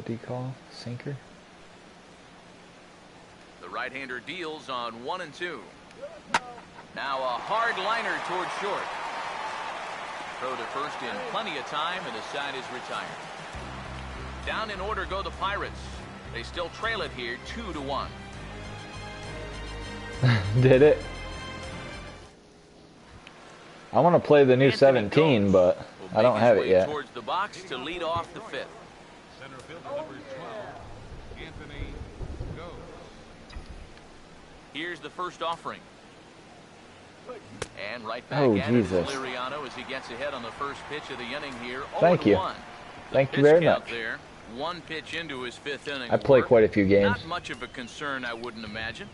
Speaker 1: do you call? Sinker?
Speaker 3: The right-hander deals on 1 and 2. Now a hard liner towards short. Throw to first in plenty of time, and the side is retired. Down in order go the Pirates. They still trail it here 2-1.
Speaker 1: Did it? I want to play the new
Speaker 3: Anthony
Speaker 1: 17,
Speaker 3: Gomes
Speaker 1: but
Speaker 3: will
Speaker 1: I don't
Speaker 3: make
Speaker 1: have
Speaker 3: his
Speaker 1: it
Speaker 3: way
Speaker 1: yet.
Speaker 3: towards the box to lead off the 5th.
Speaker 6: Center fielder number 12, Anthony Gomes.
Speaker 3: Here's the first offering. And right back
Speaker 1: Oh,
Speaker 3: at
Speaker 1: Jesus.
Speaker 3: it is Liriano as he gets ahead on the first pitch of the inning here.
Speaker 1: Thank you.
Speaker 3: 0-1.
Speaker 1: Thank
Speaker 3: The
Speaker 1: you very
Speaker 3: pitch count
Speaker 1: much.
Speaker 3: there. 1 pitch into his 5th inning.
Speaker 1: I play
Speaker 3: work.
Speaker 1: quite a few games.
Speaker 3: Not much of a concern, I wouldn't imagine.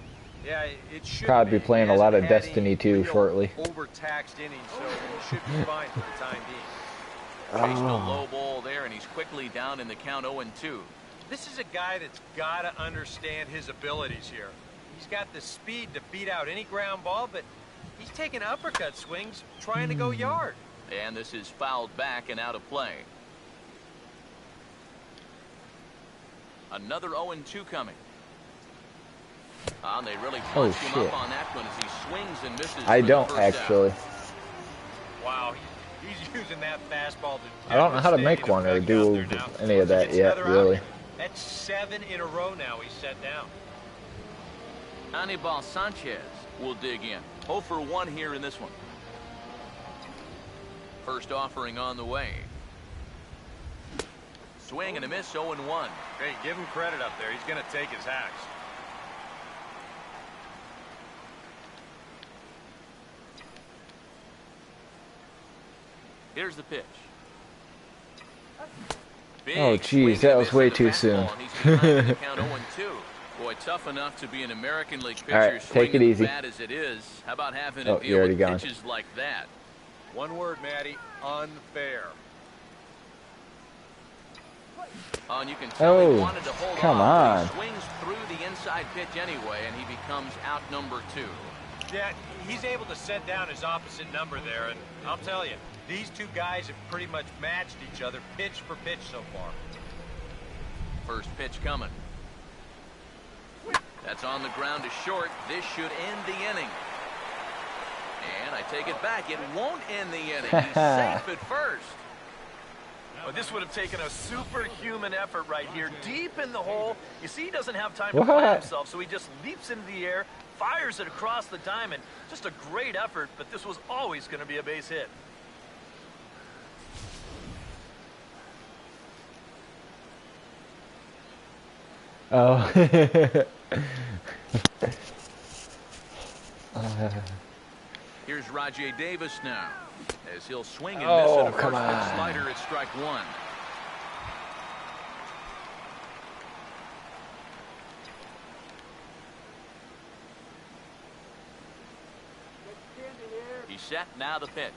Speaker 5: Yeah, it should
Speaker 1: Probably be playing a lot of
Speaker 5: He hasn't had
Speaker 1: Destiny
Speaker 5: any
Speaker 1: 2
Speaker 5: real
Speaker 1: shortly.
Speaker 5: Overtaxed innings, so he should be fine for the time being.
Speaker 3: Chased a
Speaker 1: Oh.
Speaker 3: low ball there, and he's quickly down in the count 0-2.
Speaker 5: This is a guy that's got to understand his abilities here. He's got the speed to beat out any ground ball, but he's taking uppercut swings trying to go yard.
Speaker 3: And this is fouled back and out of play. Another 0-2 coming. They really punched him
Speaker 1: shit.
Speaker 3: up on that one as he swings and misses.
Speaker 1: I
Speaker 3: for the
Speaker 1: don't
Speaker 3: first out.
Speaker 1: actually.
Speaker 5: Wow, he's using that fastball to
Speaker 1: I don't know how to make
Speaker 5: devastate
Speaker 1: one or
Speaker 5: effect
Speaker 1: do
Speaker 5: out there now.
Speaker 1: any of that
Speaker 5: Gets
Speaker 1: yet,
Speaker 5: another out.
Speaker 1: really.
Speaker 5: That's 7 in a row now he's set down.
Speaker 3: Anibal Sanchez will dig in. 0 for 1 here in this one. First offering on the way. Swing and a miss, 0-1.
Speaker 5: Hey, give him credit up there. He's going to take his hacks.
Speaker 3: Here's the pitch. Big
Speaker 1: Oh,
Speaker 3: swing
Speaker 1: geez,
Speaker 3: and
Speaker 1: that
Speaker 3: a
Speaker 1: was
Speaker 3: miss
Speaker 1: way
Speaker 3: with the
Speaker 1: too
Speaker 3: fastball,
Speaker 1: soon.
Speaker 3: and he's behind the count 0-2. Boy, tough enough to be an American League pitcher.
Speaker 1: All right, take it
Speaker 3: swinging
Speaker 1: easy.
Speaker 3: as bad as it is. How about having
Speaker 1: Oh,
Speaker 3: to
Speaker 1: you're
Speaker 3: deal
Speaker 1: already
Speaker 3: with
Speaker 1: gone.
Speaker 3: pitches like that?
Speaker 5: One word, Matty. Unfair.
Speaker 3: And you can tell he
Speaker 1: Oh,
Speaker 3: wanted to hold
Speaker 1: come
Speaker 3: on.
Speaker 1: on.
Speaker 3: He swings through the inside pitch anyway, and he becomes out number 2.
Speaker 5: Yeah, he's able to set down his opposite number there, and I'll tell you, these two guys have pretty much matched each other pitch for pitch so far.
Speaker 3: First pitch coming. That's on the ground to short. This should end the inning. And I take it back. It won't end the inning. He's safe at first.
Speaker 4: Well, this would have taken a superhuman effort right here, deep in the hole. You see, he doesn't have time to
Speaker 1: What?
Speaker 4: plant himself, so he just leaps into the air, fires it across the diamond. Just a great effort, but this was always going to be a base hit.
Speaker 1: Oh.
Speaker 3: Here's Rajay Davis now, as he'll swing and
Speaker 1: Oh,
Speaker 3: miss at a
Speaker 1: come
Speaker 3: first pitch
Speaker 1: on.
Speaker 3: slider at strike 1. He's set, now the pitch.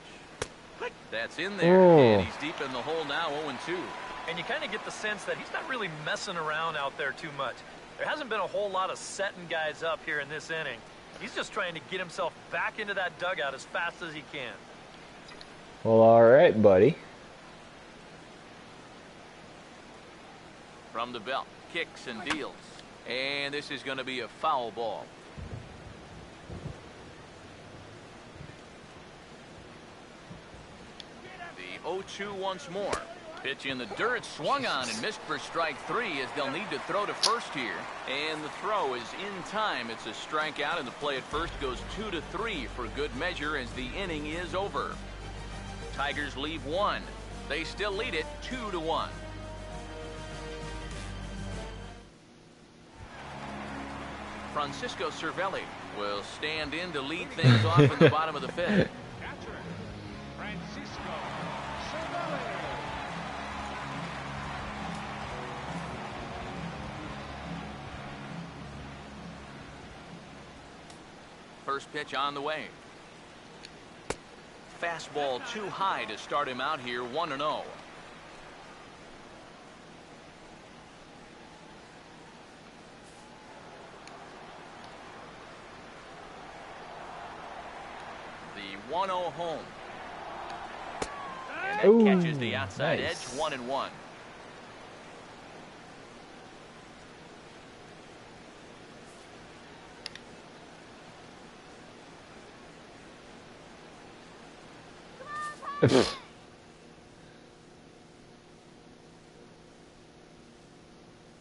Speaker 3: That's in there,
Speaker 1: Oh.
Speaker 3: and he's deep in the hole now, 0-2.
Speaker 4: And you kind of get the sense that he's not really messing around out there too much. There hasn't been a whole lot of setting guys up here in this inning. He's just trying to get himself back into that dugout as fast as he can.
Speaker 1: Well, all right, buddy.
Speaker 3: From the belt, kicks and deals. And this is going to be a foul ball. The 0-2 once more. Pitch in the dirt, swung on and missed for strike 3 as they'll need to throw to first here. And the throw is in time. It's a strikeout, and the play at first goes 2-3 for good measure as the inning is over. Tigers leave 1. They still lead it 2-1. Francisco Cervelli will stand in to lead things off in the bottom of the 5th.
Speaker 6: Catcher, Francisco Cervelli.
Speaker 3: First pitch on the way. Fastball too high to start him out here, 1-0. The 1-0 home. And that
Speaker 1: Ooh,
Speaker 3: catches the outside
Speaker 1: nice.
Speaker 3: edge, 1-1.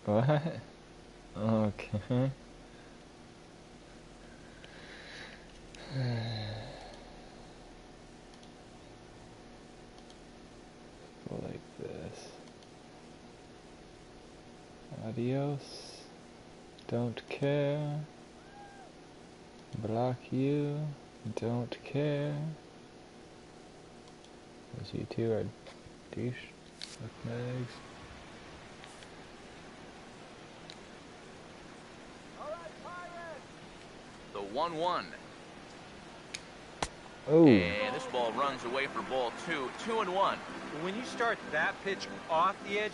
Speaker 1: What? Okay. Go like this. Adios. Don't care. Block you. Don't care. Because you two are douche. Legs.
Speaker 3: The 1-1.
Speaker 1: Oh.
Speaker 3: And this ball runs away for ball 2. 2-1.
Speaker 5: When you start that pitch off the edge,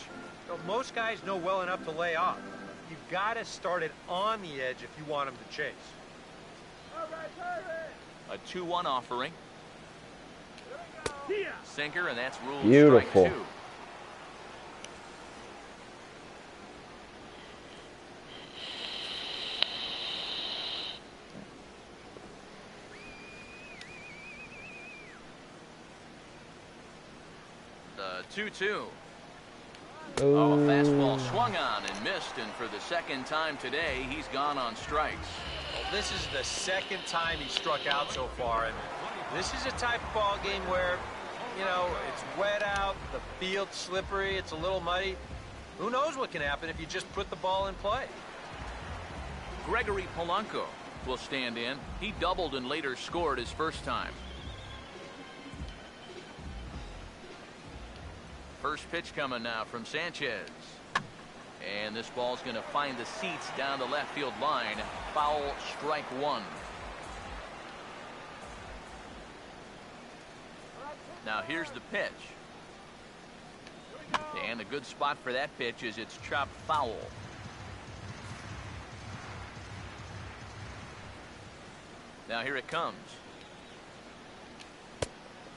Speaker 5: most guys know well enough to lay off. You've got to start it on the edge if you want them to chase.
Speaker 3: A 2-1 offering. Sinker, and that's ruled
Speaker 1: Beautiful.
Speaker 3: strike 2. The 2-2. Oh, a fastball swung on and missed, and for the second time today, he's gone on strikes.
Speaker 5: Well, this is the second time he struck out so far, and this is a type of ball game where, you know, it's wet out, the field's slippery, it's a little muddy. Who knows what can happen if you just put the ball in play?
Speaker 3: Gregory Polanco will stand in. He doubled and later scored his first time. First pitch coming now from Sanchez. And this ball's going to find the seats down the left field line. Foul, strike 1. Now here's the pitch. And a good spot for that pitch is it's chopped foul. Now here it comes.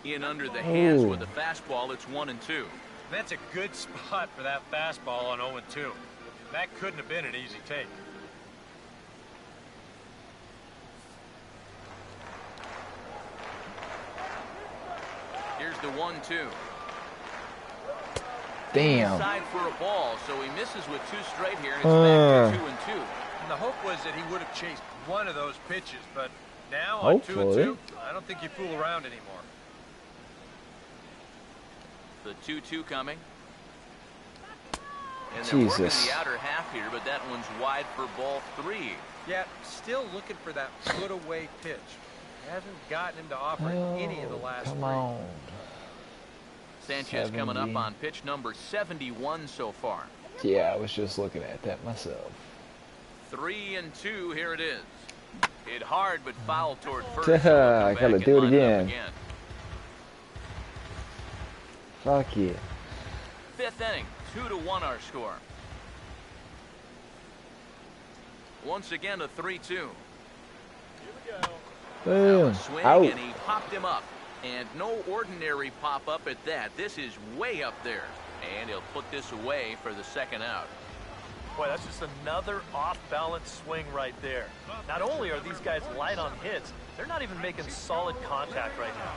Speaker 3: In under the hands with the fastball. It's 1-2.
Speaker 5: That's a good spot for that fastball on 0-2. That couldn't have been an easy take.
Speaker 3: Here's the 1-2.
Speaker 1: Damn.
Speaker 3: Inside for a ball, so he misses with 2 straight here. It's back to 2-2.
Speaker 5: And the hope was that he would have chased one of those pitches, but now on
Speaker 1: Hopefully.
Speaker 5: 2-2, I don't think you fool around anymore.
Speaker 3: The 2-2 coming. And they're working
Speaker 1: Jesus.
Speaker 3: the outer half here, but that one's wide for ball 3.
Speaker 5: Yeah, still looking for that put-away pitch. Hasn't gotten him to offer any of the last
Speaker 1: Come
Speaker 5: 3.
Speaker 1: on.
Speaker 3: Sanchez coming up
Speaker 1: 70.
Speaker 3: on pitch number 71 so far.
Speaker 1: Yeah, I was just looking at that myself.
Speaker 3: 3-2, here it is. Hit hard, but foul toward first.
Speaker 1: I gotta do it again. Fuck yeah.
Speaker 3: 5th inning, 2-1 our score. Once again, a 3-2.
Speaker 1: Boom.
Speaker 3: Swing,
Speaker 1: Out.
Speaker 3: and he popped him up. And no ordinary pop-up at that. This is way up there. And he'll put this away for the second out.
Speaker 4: Boy, that's just another off-balance swing right there. Not only are these guys light on hits, they're not even making solid contact right now.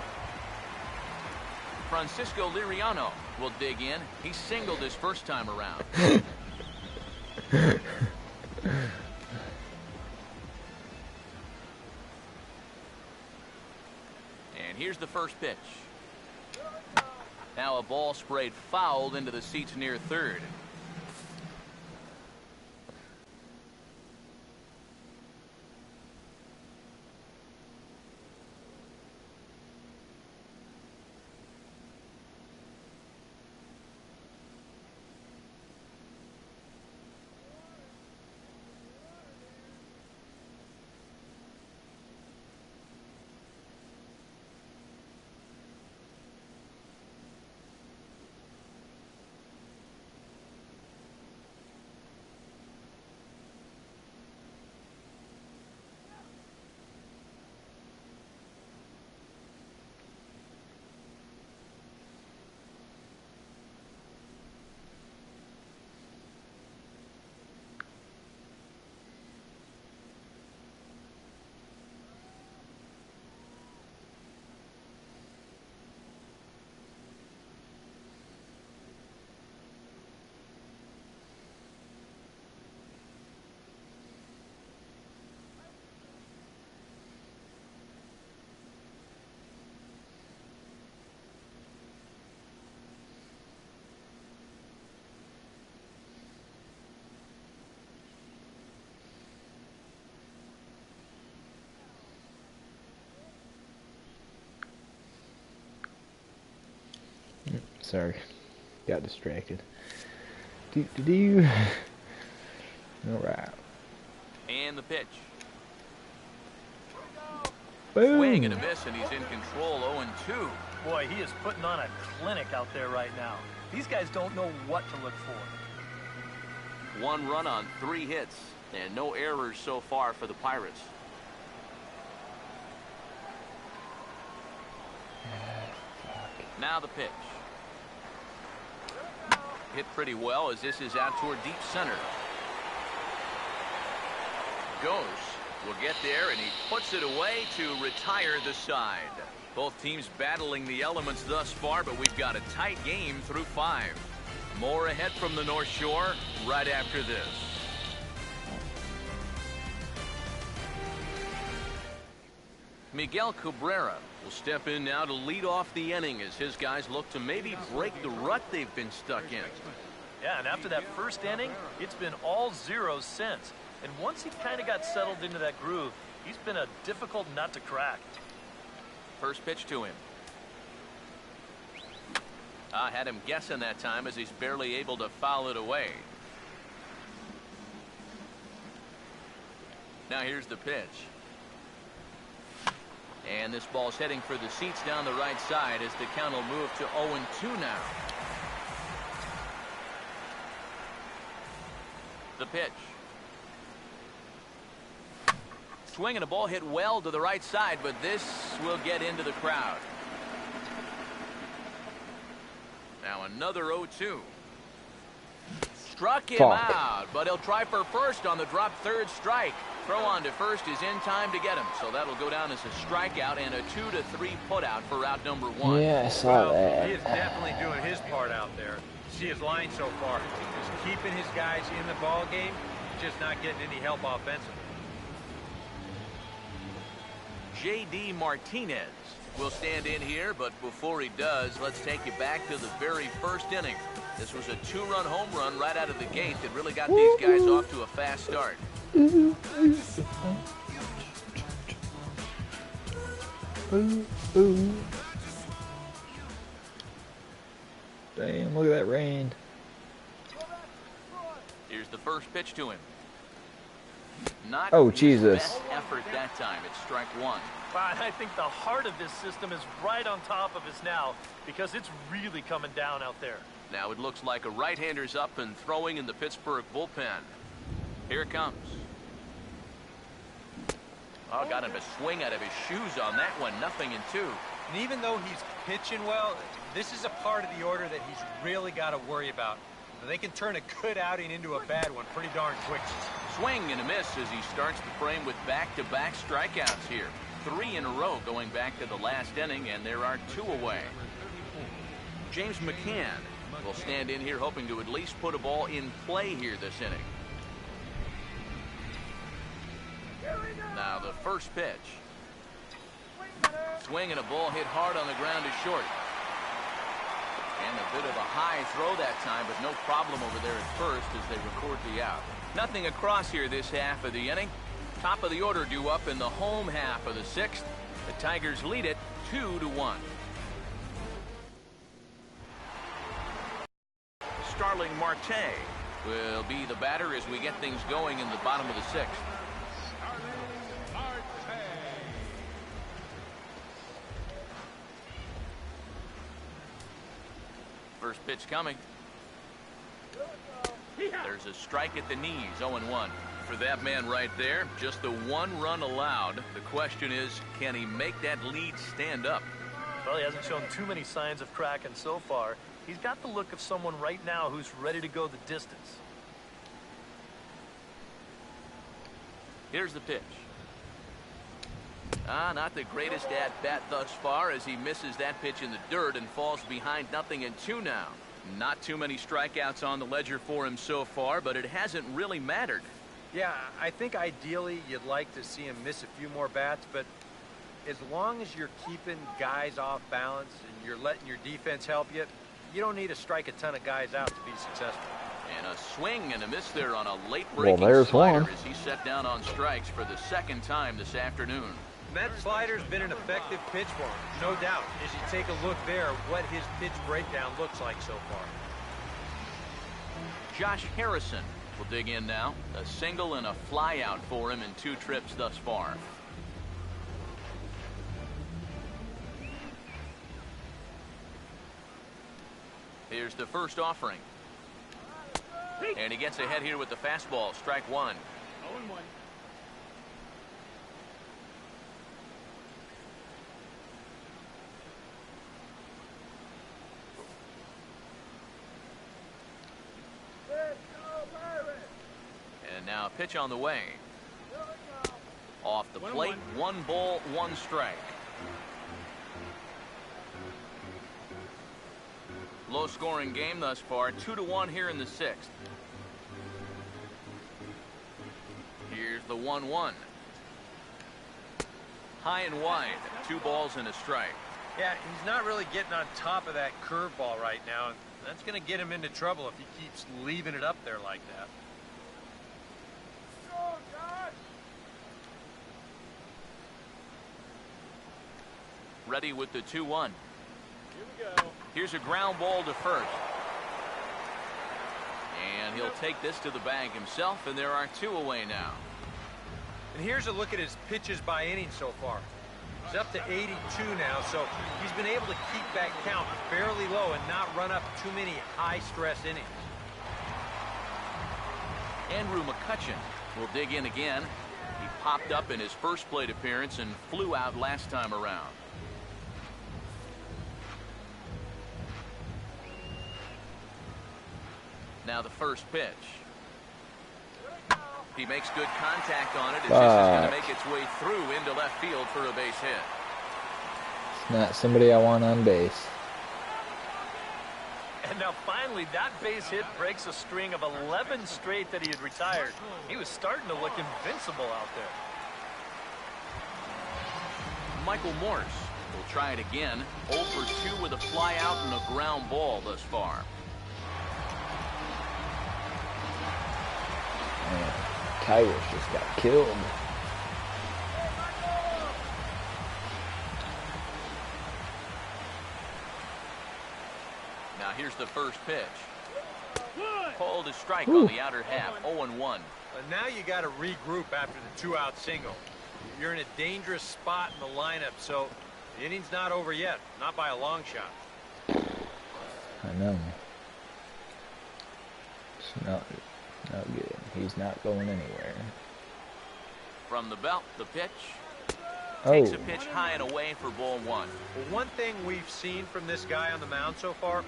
Speaker 3: Francisco Liriano will dig in. He singled his first time around. And here's the first pitch. Now a ball sprayed fouled into the seats near third.
Speaker 1: Sorry, got distracted. Do. All right.
Speaker 3: And the pitch.
Speaker 1: Boom.
Speaker 3: Swing and a miss, and he's in control. 0-2.
Speaker 4: Boy, he is putting on a clinic out there right now. These guys don't know what to look for.
Speaker 3: 1 run on 3 hits, and no errors so far for the Pirates. Now the pitch. Hit pretty well as this is out toward deep center. Goes. Will get there, and he puts it away to retire the side. Both teams battling the elements thus far, but we've got a tight game through 5. More ahead from the North Shore right after this. Miguel Cabrera will step in now to lead off the inning as his guys look to maybe break the rut they've been stuck in.
Speaker 4: Yeah, and after that first inning, it's been all zeros since. And once he kind of got settled into that groove, he's been a difficult nut to crack.
Speaker 3: First pitch to him. I had him guessing that time as he's barely able to foul it away. Now here's the pitch. And this ball's heading for the seats down the right side as the count will move to 0-2 now. The pitch. Swing and a ball hit well to the right side, but this will get into the crowd. Now another 0-2. Struck him out, but he'll try for first on the drop third strike. Throw on to first is in time to get him, so that'll go down as a strikeout and a 2-3 putout for out number 1.
Speaker 1: Yeah, I saw that.
Speaker 5: He is definitely doing his part out there. See his line so far. Just keeping his guys in the ball game, just not getting any help offensively.
Speaker 3: J.D. Martinez will stand in here, but before he does, let's take you back to the very first inning. This was a 2-run home run right out of the gate that really got these guys off to a fast start.
Speaker 1: Damn, look at that rain.
Speaker 3: Here's the first pitch to him. Not
Speaker 1: Oh,
Speaker 3: his
Speaker 1: Jesus.
Speaker 3: best effort that time. It's strike 1.
Speaker 4: But I think the heart of this system is right on top of us now because it's really coming down out there.
Speaker 3: Now it looks like a right-hander's up and throwing in the Pittsburgh bullpen. Here it comes. Oh, got him to swing out of his shoes on that one. 0-2.
Speaker 5: And even though he's pitching well, this is a part of the order that he's really got to worry about. They can turn a good outing into a bad one pretty darn quick.
Speaker 3: Swing and a miss as he starts the frame with back-to-back strikeouts here. 3 in a row going back to the last inning, and there are 2 away. James McCann will stand in here hoping to at least put a ball in play here this inning. Now the first pitch. Swing and a ball hit hard on the ground to short. And a bit of a high throw that time, but no problem over there at first as they record the out. Nothing across here this half of the inning. Top of the order due up in the home half of the 6th. The Tigers lead it 2-1. Starling Marte will be the batter as we get things going in the bottom of the 6th. First pitch coming. There's a strike at the knees, 0-1. For that man right there, just the 1 run allowed. The question is, can he make that lead stand up?
Speaker 4: Well, he hasn't shown too many signs of cracking so far. He's got the look of someone right now who's ready to go the distance.
Speaker 3: Here's the pitch. Not the greatest at-bat thus far as he misses that pitch in the dirt and falls behind 0-2 now. Not too many strikeouts on the ledger for him so far, but it hasn't really mattered.
Speaker 5: Yeah, I think ideally you'd like to see him miss a few more bats, but as long as you're keeping guys off balance and you're letting your defense help you, you don't need to strike a ton of guys out to be successful.
Speaker 3: And a swing and a miss there on a late breaking
Speaker 1: there's
Speaker 3: slider
Speaker 1: one.
Speaker 3: as he set down on strikes for the 2nd time this afternoon.
Speaker 5: that slider's been an effective pitch for him, no doubt. As you take a look there, what his pitch breakdown looks like so far.
Speaker 3: Josh Harrison will dig in now. A single and a fly out for him in 2 trips thus far. Here's the first offering. And he gets ahead here with the fastball. Strike 1.
Speaker 6: 0-1.
Speaker 3: And now a pitch on the way. Off the plate, 1 ball, 1 strike. Low scoring game thus far, 2-1 here in the 6th. Here's the 1-1. High and wide, 2 balls and a strike.
Speaker 5: Yeah, he's not really getting on top of that curveball right now. And that's going to get him into trouble if he keeps leaving it up there like that.
Speaker 3: Ready with the 2-1.
Speaker 6: Here we go.
Speaker 3: Here's a ground ball to first. And he'll take this to the bag himself, and there are 2 away now.
Speaker 5: And here's a look at his pitches by inning so far. He's up to 82 now, so he's been able to keep that count fairly low and not run up too many high-stress innings.
Speaker 3: Andrew McCutcheon will dig in again. He popped up in his first plate appearance and flew out last time around. Now the first pitch. He makes good contact on it as this is going to make its way through into left field for a base hit.
Speaker 1: It's not somebody I want on base.
Speaker 4: And now finally that base hit breaks a string of 11 straight that he had retired. He was starting to look invincible out there.
Speaker 3: Michael Morse will try it again. 0 for 2 with a fly out and a ground ball thus far.
Speaker 1: Man, Tigers just got killed.
Speaker 3: Now here's the first pitch. Called a strike on the outer half. 0-1.
Speaker 5: But now you got to regroup after the 2-out single. You're in a dangerous spot in the lineup, so the inning's not over yet. Not by a long shot.
Speaker 1: I know. It's not good. He's not going anywhere.
Speaker 3: From the belt, the pitch.
Speaker 1: Oh.
Speaker 3: Takes a pitch high and away for ball 1.
Speaker 5: Well, one thing we've seen from this guy on the mound so far,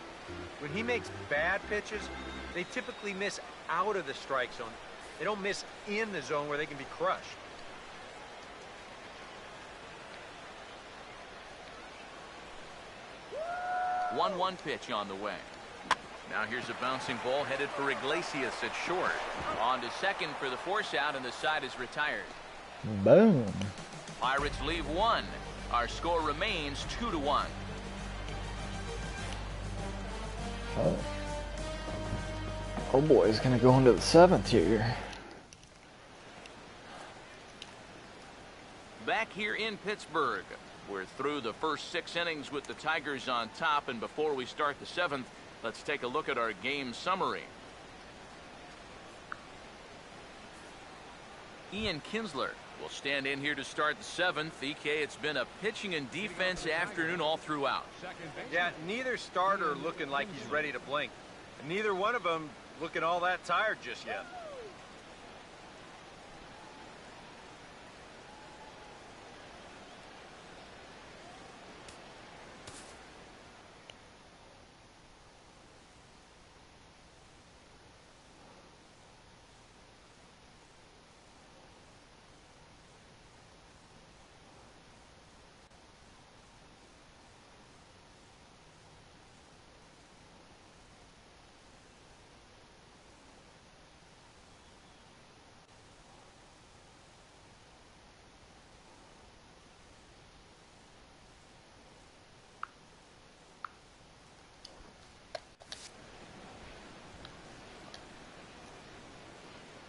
Speaker 5: when he makes bad pitches, they typically miss out of the strike zone. They don't miss in the zone where they can be crushed.
Speaker 3: One pitch on the way. Now here's a bouncing ball headed for Iglesias at short. On to second for the force out, and the side is retired.
Speaker 1: Boom.
Speaker 3: Pirates leave 1. Our score remains 2-1.
Speaker 1: Oh boy, he's gonna go into the 7th here.
Speaker 3: Back here in Pittsburgh, we're through the first 6 innings with the Tigers on top, and before we start the 7th, let's take a look at our game summary. Ian Kinsler will stand in here to start the 7th. EK, it's been a pitching and defense afternoon all throughout.
Speaker 5: Yeah, neither starter looking like he's ready to blink. And neither one of them looking all that tired just yet.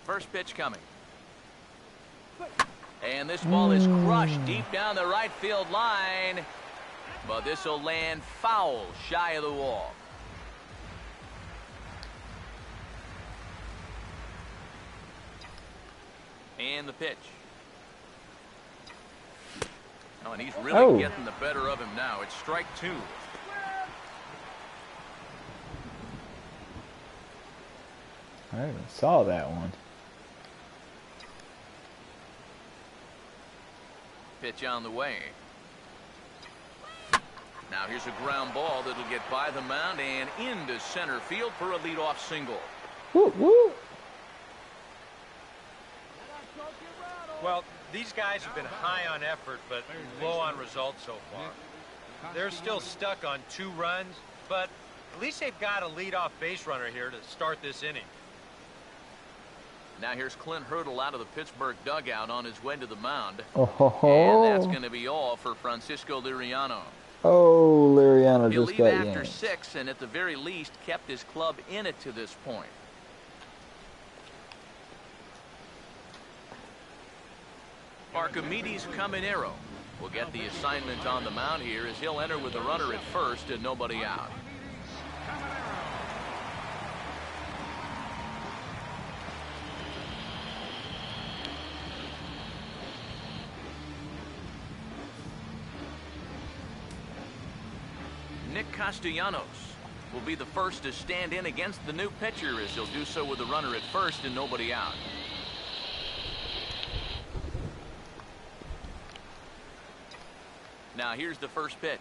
Speaker 3: First pitch coming. And this ball is crushed deep down the right field line. But this will land foul shy of the wall. And the pitch. Oh, and he's really getting the better of him now. It's strike two.
Speaker 1: I even saw that one.
Speaker 3: Pitch on the way. Now here's a ground ball that'll get by the mound and into center field for a leadoff single.
Speaker 1: Woo, woo.
Speaker 5: Well, these guys have been high on effort, but low on results so far. They're still stuck on 2 runs, but at least they've got a leadoff base runner here to start this inning.
Speaker 3: Now here's Clint Hurdle out of the Pittsburgh dugout on his way to the mound.
Speaker 1: Oh,
Speaker 3: and that's going to be all for Francisco Liriano.
Speaker 1: Oh, Liriano
Speaker 3: He'll
Speaker 1: just
Speaker 3: leave
Speaker 1: got
Speaker 3: after
Speaker 1: yanked.
Speaker 3: 6 and at the very least kept his club in it to this point. Archimedes Caminero will get the assignment on the mound here as he'll enter with a runner at first and nobody out. Nick Castellanos will be the first to stand in against the new pitcher as he'll do so with a runner at first and nobody out. Now here's the first pitch.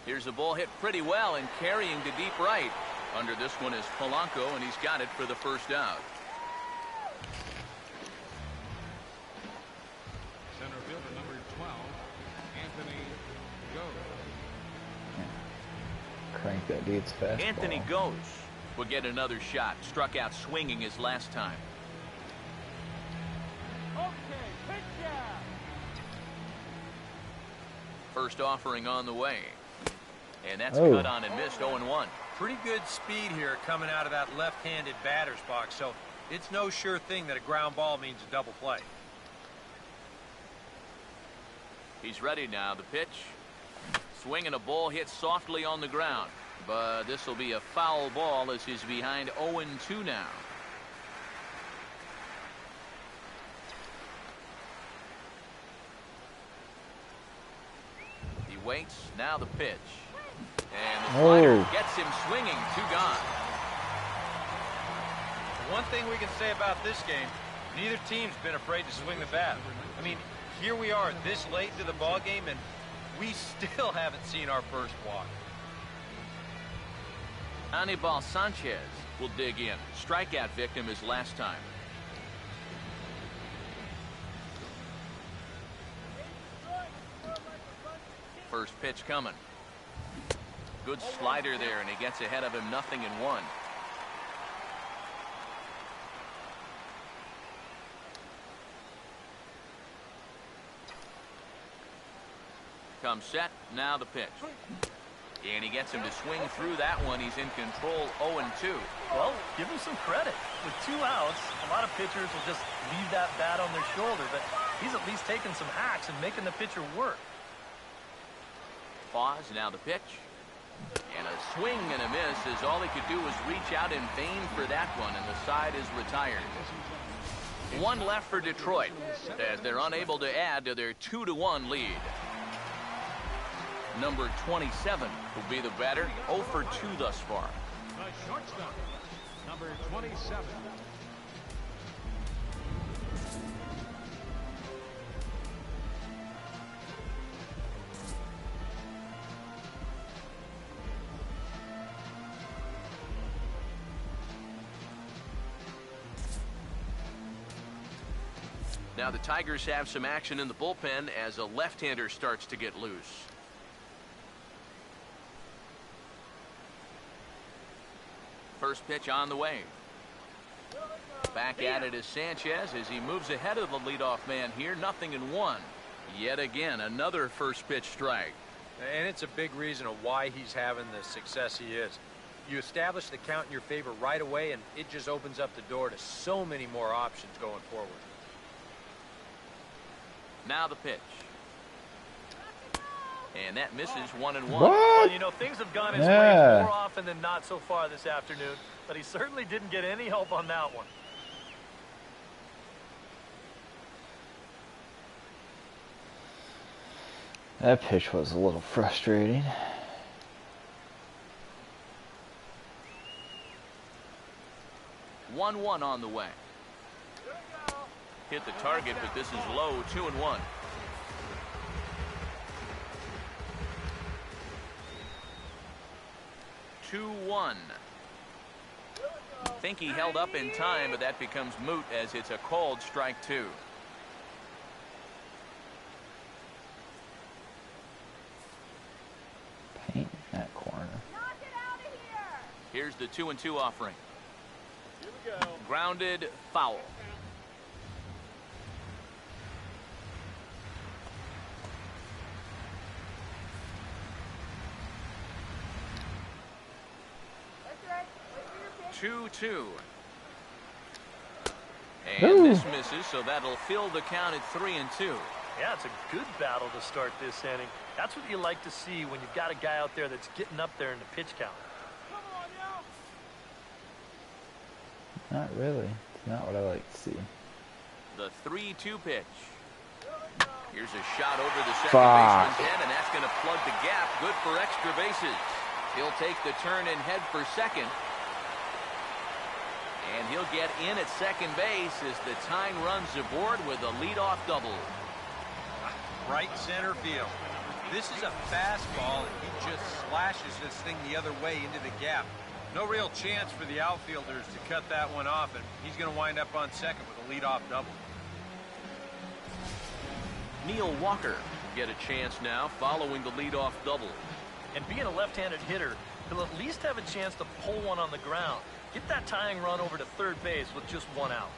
Speaker 3: Here's a ball hit pretty well and carrying to deep right. Under this one is Polanco, and he's got it for the first out.
Speaker 6: Center fielder number 12, Anthony Goes.
Speaker 1: Crank that dude's fastball.
Speaker 3: Anthony Goes will get another shot. Struck out swinging his last time. First offering on the way. And that's cut on and missed 0-1.
Speaker 5: Pretty good speed here coming out of that left-handed batter's box, so it's no sure thing that a ground ball means a double play.
Speaker 3: He's ready now. The pitch. Swinging a ball hit softly on the ground. But this will be a foul ball as he's behind 0-2 now. He waits. Now the pitch. And the slider gets him swinging. 2 gone.
Speaker 5: One thing we can say about this game, neither team's been afraid to swing the bat. I mean, here we are this late into the ball game, and we still haven't seen our first walk.
Speaker 3: Anibal Sanchez will dig in. Strikeout victim his last time. First pitch coming. Good slider there, and he gets ahead of him 0-1. Comes set. Now the pitch. And he gets him to swing through that one. He's in control 0-2.
Speaker 4: Well, give him some credit. With 2 outs, a lot of pitchers will just leave that bat on their shoulder, but he's at least taking some hacks and making the pitcher work.
Speaker 3: Pause. Now the pitch. And a swing and a miss as all he could do was reach out in vain for that one, and the side is retired. 1 left for Detroit as they're unable to add to their 2-1 lead. Number 27 will be the batter, 0 for 2 thus far.
Speaker 6: The shortstop, number 27.
Speaker 3: Now the Tigers have some action in the bullpen as a left-hander starts to get loose. First pitch on the way. Back at it is Sanchez as he moves ahead of the leadoff man here. 0-1. Yet again, another first pitch strike.
Speaker 5: And it's a big reason of why he's having the success he is. You establish the count in your favor right away, and it just opens up the door to so many more options going forward.
Speaker 3: Now the pitch. And that misses 1-1.
Speaker 4: Well, you know, things have gone his way more often than not so far this afternoon, but he certainly didn't get any help on that one.
Speaker 1: That pitch was a little frustrating.
Speaker 3: One on the way. Hit the target, but this is low. 2-1. Think he held up in time, but that becomes moot as it's a called strike 2.
Speaker 1: Paint that corner.
Speaker 8: Knock it out of here.
Speaker 3: Here's the 2-2 offering.
Speaker 2: Here we go.
Speaker 3: Grounded, foul.
Speaker 8: That's right. Wait for your pitch.
Speaker 3: 2-2. And this misses, so that'll fill the count at 3-2.
Speaker 4: Yeah, it's a good battle to start this inning. That's what you like to see when you've got a guy out there that's getting up there in the pitch count.
Speaker 2: Come on, yo.
Speaker 1: Not really. It's not what I like to see.
Speaker 3: The 3-2 pitch. Here's a shot over the second
Speaker 1: Fuck.
Speaker 3: baseman's head, and that's going to plug the gap. Good for extra bases. He'll take the turn and head for second. And he'll get in at second base as the tying runs aboard with a leadoff double.
Speaker 5: Right center field. This is a fastball, and he just slashes this thing the other way into the gap. No real chance for the outfielders to cut that one off, and he's going to wind up on second with a leadoff double.
Speaker 3: Neil Walker get a chance now following the leadoff double.
Speaker 4: And being a left-handed hitter, he'll at least have a chance to pull one on the ground. Get that tying run over to third base with just one out.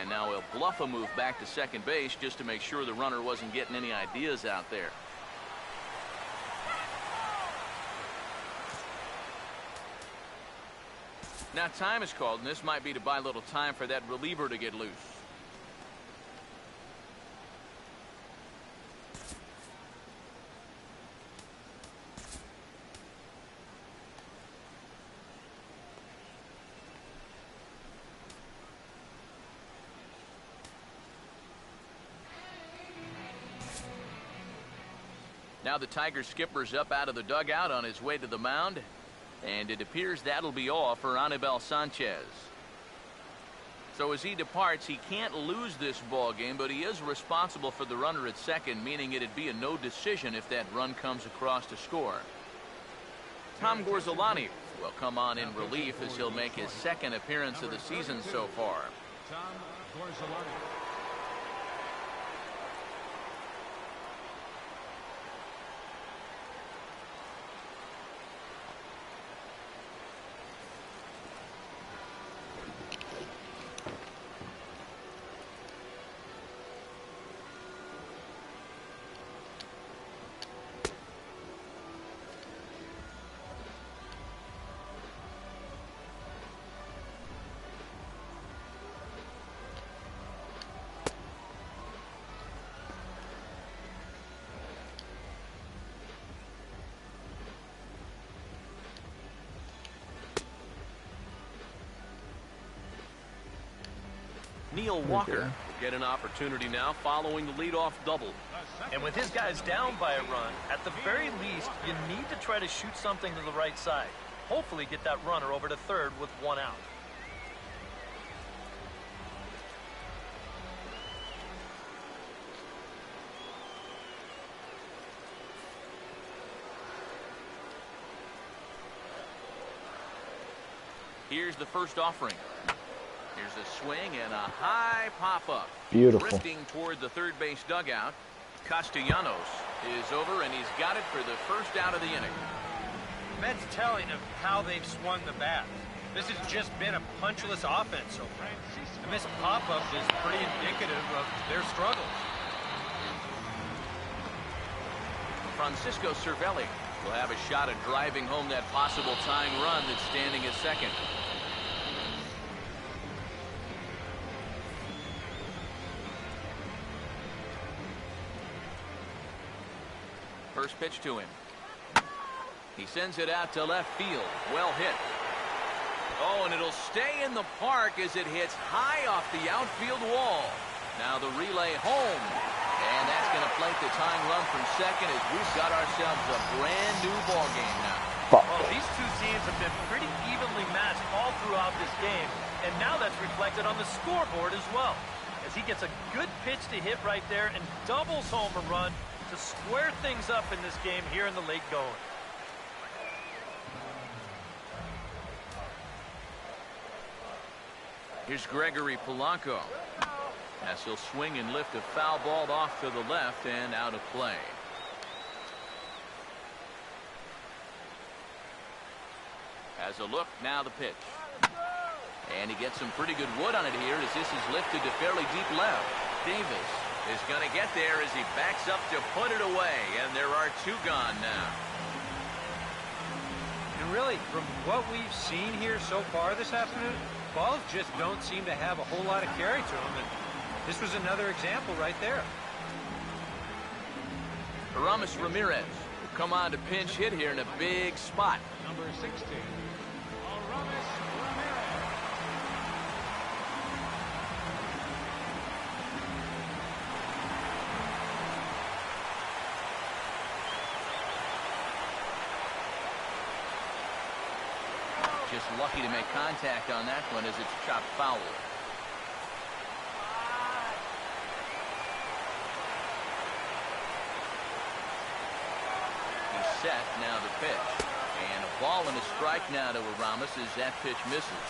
Speaker 3: And now he'll bluff a move back to second base just to make sure the runner wasn't getting any ideas out there. Now time is called, and this might be to buy a little time for that reliever to get loose. Now the Tiger skipper's up out of the dugout on his way to the mound. And it appears that'll be all for Anibal Sanchez. So as he departs, he can't lose this ball game, but he is responsible for the runner at second, meaning it'd be a no decision if that run comes across to score. Tom Gorzolani will come on in relief as he'll make his second appearance of the season so far.
Speaker 6: Tom Gorzolani.
Speaker 3: Neil Walker will get an opportunity now following the leadoff double.
Speaker 4: And with his guys down by a run, at the very least, you need to try to shoot something to the right side. Hopefully get that runner over to third with one out.
Speaker 3: Here's the first offering. Here's a swing and a high pop-up.
Speaker 1: Beautiful.
Speaker 3: Drifting toward the third base dugout. Castellanos is over, and he's got it for the first out of the inning.
Speaker 7: That's telling of how they've swung the bat. This has just been a punchless offense so far. The missed pop-up is pretty indicative of their struggles.
Speaker 3: Francisco Cervelli will have a shot at driving home that possible tying run that's standing at second. First pitch to him. He sends it out to left field. Well hit. Oh, and it'll stay in the park as it hits high off the outfield wall. Now the relay home. And that's going to flank the tying run from second as we've got ourselves a brand new ball game now.
Speaker 4: Well, these two teams have been pretty evenly matched all throughout this game. And now that's reflected on the scoreboard as well. As he gets a good pitch to hit right there and doubles home a run to square things up in this game here in the late going.
Speaker 3: Here's Gregory Polanco. As he'll swing and lift a foul ball off to the left and out of play. As a look, now the pitch. And he gets some pretty good wood on it here as this is lifted to fairly deep left. Davis is going to get there as he backs up to put it away, and there are two gone now.
Speaker 7: And really, from what we've seen here so far this afternoon, balls just don't seem to have a whole lot of carry to them, and this was another example right there.
Speaker 3: Aramis Ramirez will come on to pinch hit here in a big spot.
Speaker 6: Number 16, Aramis Ramirez.
Speaker 3: Just lucky to make contact on that one as it's chopped foul. He's set, now the pitch. And a ball and a strike now to Aramis as that pitch misses.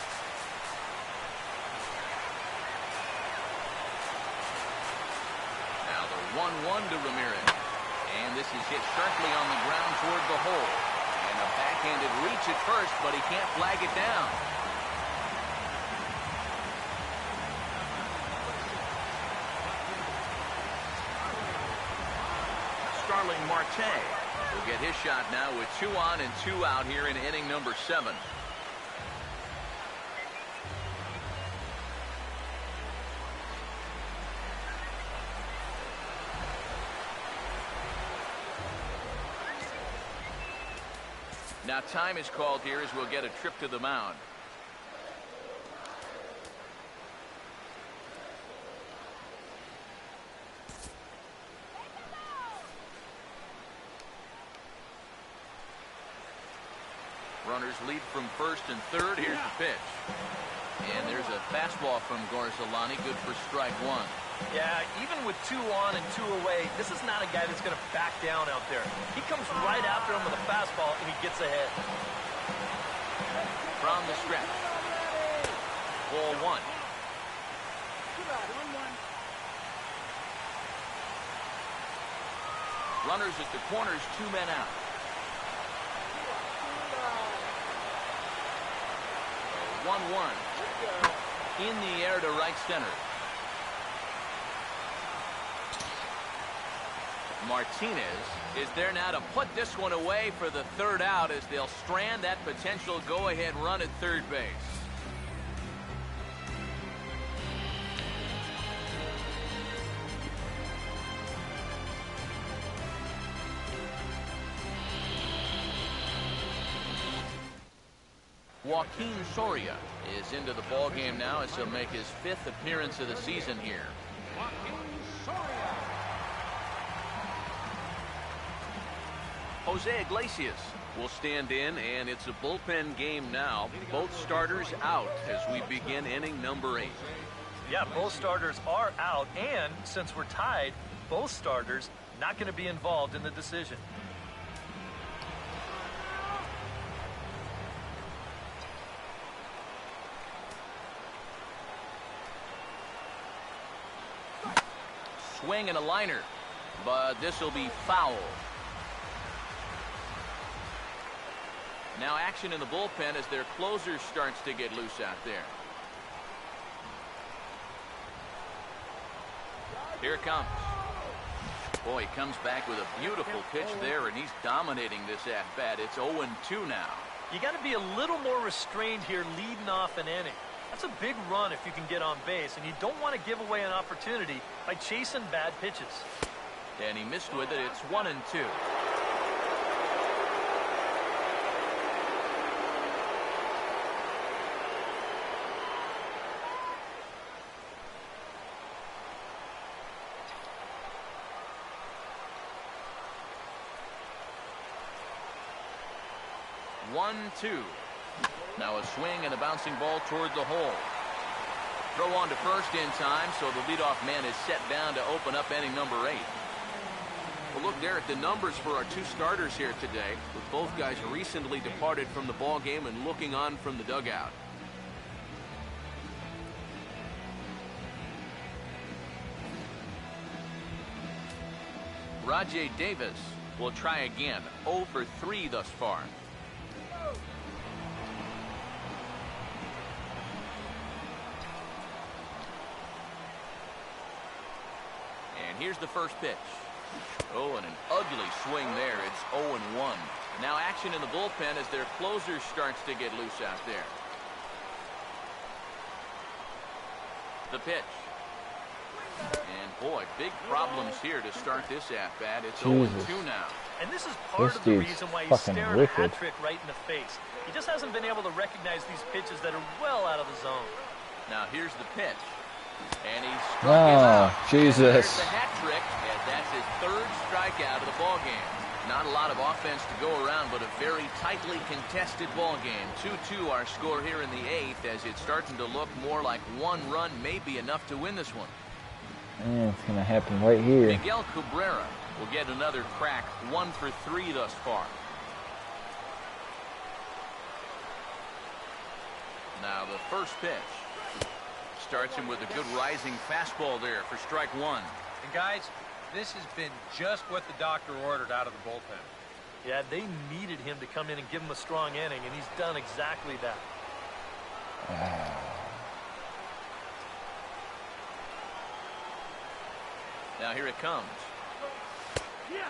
Speaker 3: Now the 1-1 to Ramirez. And this is hit sharply on the ground toward the hole. And a backhanded reach at first, but he can't flag it down. Starling Marte will get his shot now with 2 on and 2 out here in inning number 7. Now time is called here as we'll get a trip to the mound. Runners lead from first and third. Here's the pitch. And there's a fastball from Garzalani, good for strike 1.
Speaker 4: Yeah, even with 2 on and 2 away, this is not a guy that's going to back down out there. He comes right after him with a fastball, and he gets ahead.
Speaker 3: From the stretch. Ball 1. Runners at the corners, 2 men out. 1-1. In the air to right center. Martinez is there now to put this one away for the third out as they'll strand that potential go-ahead run at third base. Joaquin Soria is into the ballgame now as he'll make his 5th appearance of the season here. Jose Iglesias will stand in, and it's a bullpen game now. Both starters out as we begin inning number 8.
Speaker 4: Yeah, both starters are out, and since we're tied, both starters not going to be involved in the decision.
Speaker 3: Swing and a liner, but this will be foul. Now action in the bullpen as their closer starts to get loose out there. Here it comes. Boy, he comes back with a beautiful pitch there, and he's dominating this at-bat. It's 0-2 now.
Speaker 4: You got to be a little more restrained here leading off an inning. That's a big run if you can get on base, and you don't want to give away an opportunity by chasing bad pitches.
Speaker 3: And he missed with it. It's 1-2. Now a swing and a bouncing ball toward the hole. Throw on to first in time, so the leadoff man is set down to open up inning number 8. Well, look there at the numbers for our two starters here today, with both guys recently departed from the ball game and looking on from the dugout. Rajay Davis will try again. 0 for 3 thus far. Here's the first pitch. Oh, and an ugly swing there. It's 0-1. Now action in the bullpen as their closer starts to get loose out there. The pitch. And boy, big problems here to start this at-bat. It's 0-2 now.
Speaker 4: And this is part of the reason why he's staring a hat trick right in the face. He just hasn't been able to recognize these pitches that are well out of the zone.
Speaker 3: Now here's the pitch. And he struck him out.
Speaker 1: Jesus.
Speaker 3: There's the hat trick, and that's his 3rd strikeout of the ball game. Not a lot of offense to go around, but a very tightly contested ball game. 2-2 our score here in the 8th, as it's starting to look more like one run may be enough to win this one.
Speaker 1: Yeah, it's going to happen right here.
Speaker 3: Miguel Cabrera will get another crack. 1 for 3 thus far. Now the first pitch. Starts him with a good rising fastball there for strike 1.
Speaker 5: And guys, this has been just what the doctor ordered out of the bullpen.
Speaker 4: Yeah, they needed him to come in and give him a strong inning, and he's done exactly that.
Speaker 3: Now here it comes.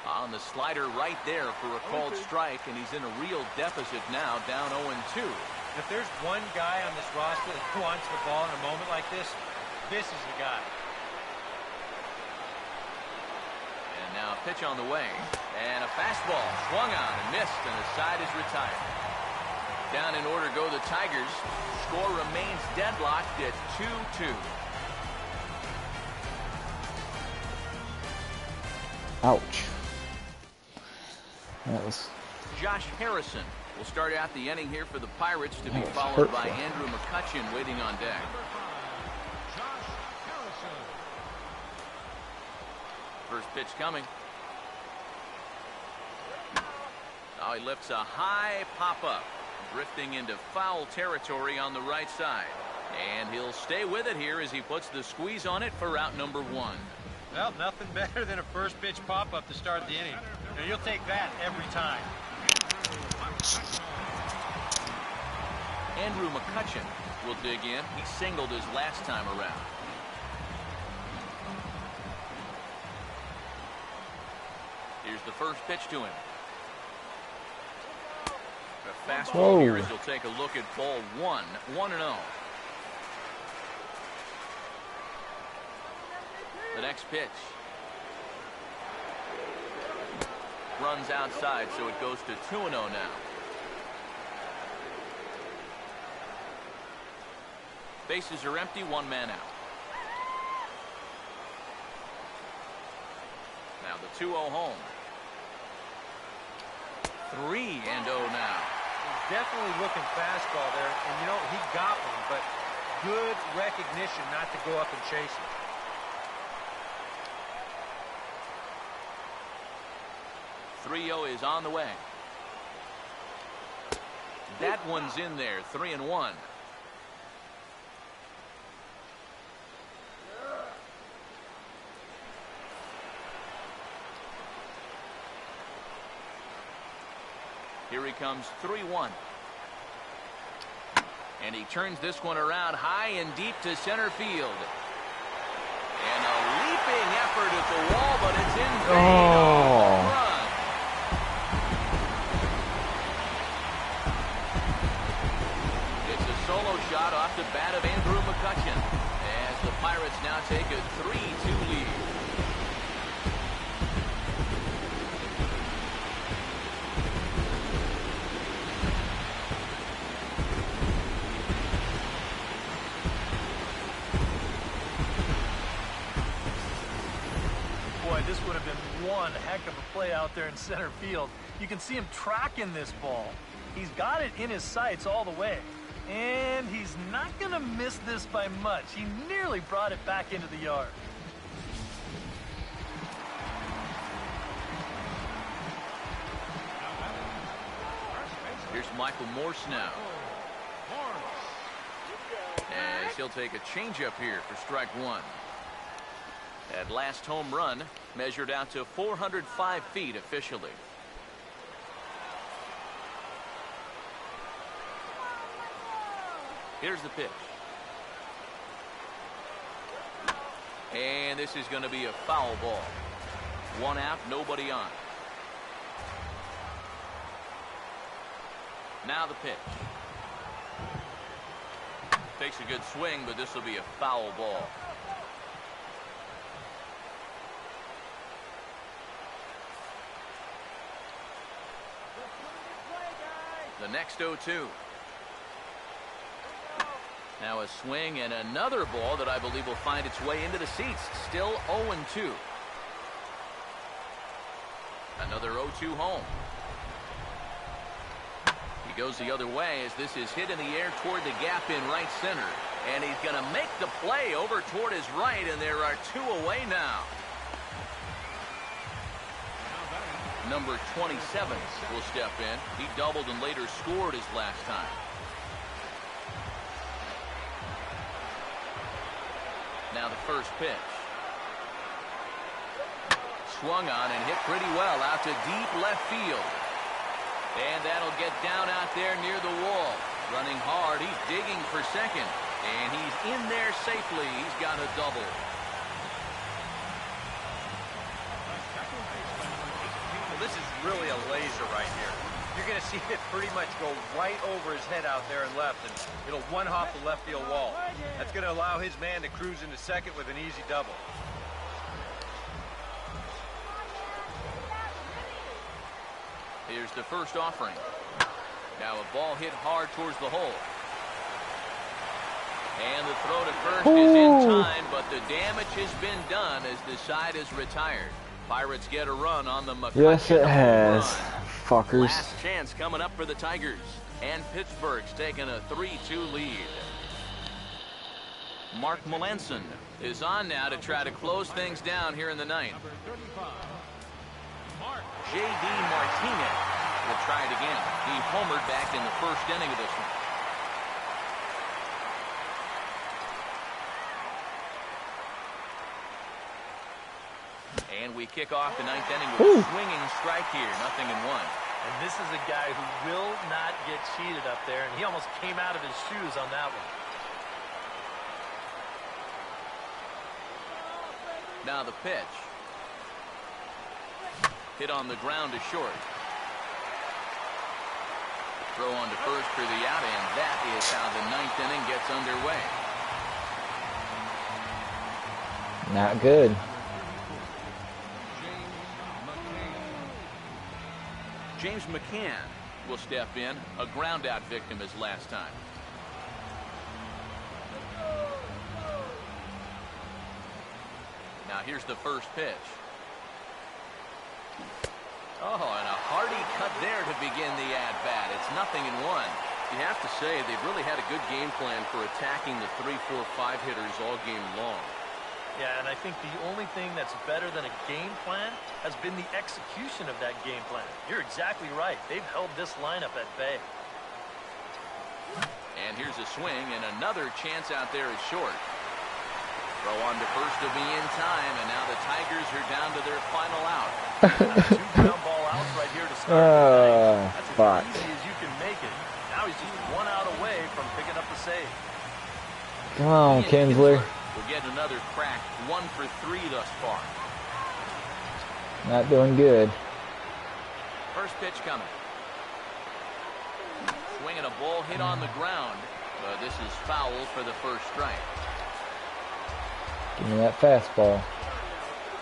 Speaker 3: On the slider right there for a called strike, and he's in a real deficit now, down 0-2.
Speaker 5: If there's one guy on this roster that wants the ball in a moment like this, this is the guy.
Speaker 3: And now a pitch on the way. And a fastball swung on and missed, and the side is retired. Down in order go the Tigers. Score remains deadlocked at 2-2.
Speaker 1: Ouch. That was...
Speaker 3: Josh Harrison will start out the inning here for the Pirates, to be followed by Andrew McCutchen waiting on deck. First pitch coming. Now he lifts a high pop-up, drifting into foul territory on the right side. And he'll stay with it here as he puts the squeeze on it for out number 1.
Speaker 5: Well, nothing better than a first pitch pop-up to start the inning. Now, you'll take that every time.
Speaker 3: Andrew McCutchen will dig in. He singled his last time around. Here's the first pitch to him. A fastball here as he'll take a look at ball 1. 1-0. The next pitch. Runs outside, so it goes to 2-0 now. Bases are empty, 1 man out. Now the 2-0 home. 3-0 now.
Speaker 5: He's definitely looking fastball there, and you know, he got one, but good recognition not to go up and chase it.
Speaker 3: .30 is on the way. That one's in there. 3-1. Here he comes, 3-1. And he turns this one around high and deep to center field. And a leaping effort at the wall, but it's in vain. Home run. It's a solo shot off the bat of Andrew McCutchen, as the Pirates now take a 3-2 lead.
Speaker 4: This would have been one heck of a play out there in center field. You can see him tracking this ball. He's got it in his sights all the way. And he's not going to miss this by much. He nearly brought it back into the yard.
Speaker 3: Here's Michael Morse now. As he'll take a changeup here for strike one. That last home run measured out to 405 feet officially. Here's the pitch. And this is going to be a foul ball. One out, nobody on. Now the pitch. Takes a good swing, but this will be a foul ball. The next 0-2. Now a swing and another ball that I believe will find its way into the seats. Still 0-2. Another 0-2 home. He goes the other way as this is hit in the air toward the gap in right center. And he's going to make the play over toward his right, and there are two away now. Number 27 will step in. He doubled and later scored his last time. Now the first pitch. Swung on and hit pretty well out to deep left field. And that'll get down out there near the wall. Running hard, he's digging for second. And he's in there safely. He's got a double.
Speaker 5: This is really a laser right here. You're going to see it pretty much go right over his head out there and left, and it'll one-hop the left field wall. That's going to allow his man to cruise into second with an easy double.
Speaker 3: Here's the first offering. Now a ball hit hard towards the hole. And the throw to first is in time, but the damage has been done as the side is retired. Pirates get a run on the McCutchen.
Speaker 1: Yes, it has. Fuckers.
Speaker 3: Last chance coming up for the Tigers. And Pittsburgh's taking a 3-2 lead. Mark Melanson is on now to try to close things down here in the ninth. J.D. Martinez will try it again. He homered back in the first inning of this one. And we kick off the ninth inning with a swinging strike here. 0-1.
Speaker 4: And this is a guy who will not get cheated up there. And he almost came out of his shoes on that one.
Speaker 3: Now the pitch. Hit on the ground to short. Throw on to first for the out, and that is how the ninth inning gets underway.
Speaker 1: Not good.
Speaker 3: James McCann will step in, a ground out victim his last time. Now here's the first pitch. Oh, and a hearty cut there to begin the at-bat. It's 0-1. You have to say they've really had a good game plan for attacking the 3, 4, 5 hitters all game long.
Speaker 4: Yeah, and I think the only thing that's better than a game plan has been the execution of that game plan. You're exactly right. They've held this lineup at bay.
Speaker 3: And here's a swing, and another chance out there is short. Throw on to first to be in time, and now the Tigers are down to their final out.
Speaker 4: 2 ground ball outs right here to start the night. That's
Speaker 1: fuck.
Speaker 4: as easy as you can make it. Now he's just 1 out away from picking up the save.
Speaker 1: Come on, Kinsler.
Speaker 3: We'll get another crack. 1 for 3 thus far.
Speaker 1: Not doing good.
Speaker 3: First pitch coming. Swinging a ball hit on the ground. But this is foul for the first strike.
Speaker 1: Give me that fastball.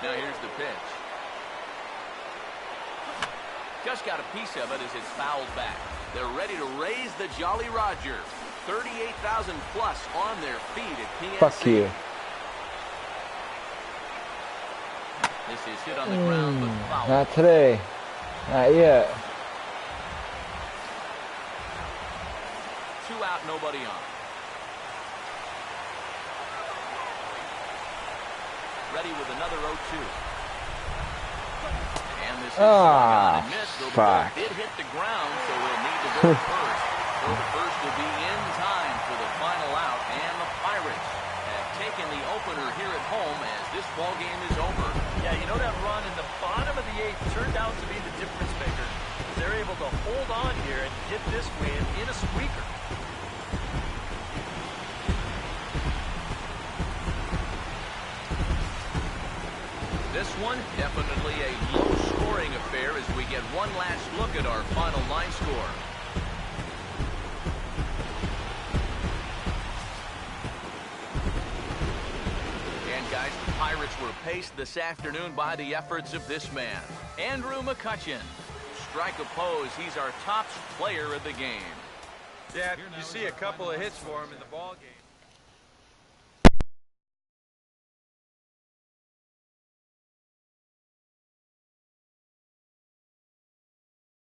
Speaker 3: Now here's the pitch. Just got a piece of it as it's fouled back. They're ready to raise the Jolly Roger. 38,000 plus on their feet at PNC.
Speaker 1: Fuck you.
Speaker 3: This is hit on the ground, but foul.
Speaker 1: Not today. Not yet.
Speaker 3: 2 out, nobody on. Ready with another 0-2. And this is swung on and missed. So the ball
Speaker 1: fuck.
Speaker 3: did hit the ground, so we'll need to go to first. So the first will be in time for the final out, and the Pirates have taken the opener here at home as this ball game is over.
Speaker 4: Yeah, you know that run in the bottom of the 8th turned out to be the difference maker. They're able to hold on here and get this win in a squeaker.
Speaker 3: This one, definitely a low-scoring affair as we get one last look at our final line score. And guys, the Pirates were paced this afternoon by the efforts of this man, Andrew McCutchen. Strike opposed, he's our top player of the game.
Speaker 5: Yeah, you see a couple of hits for him in the ball game.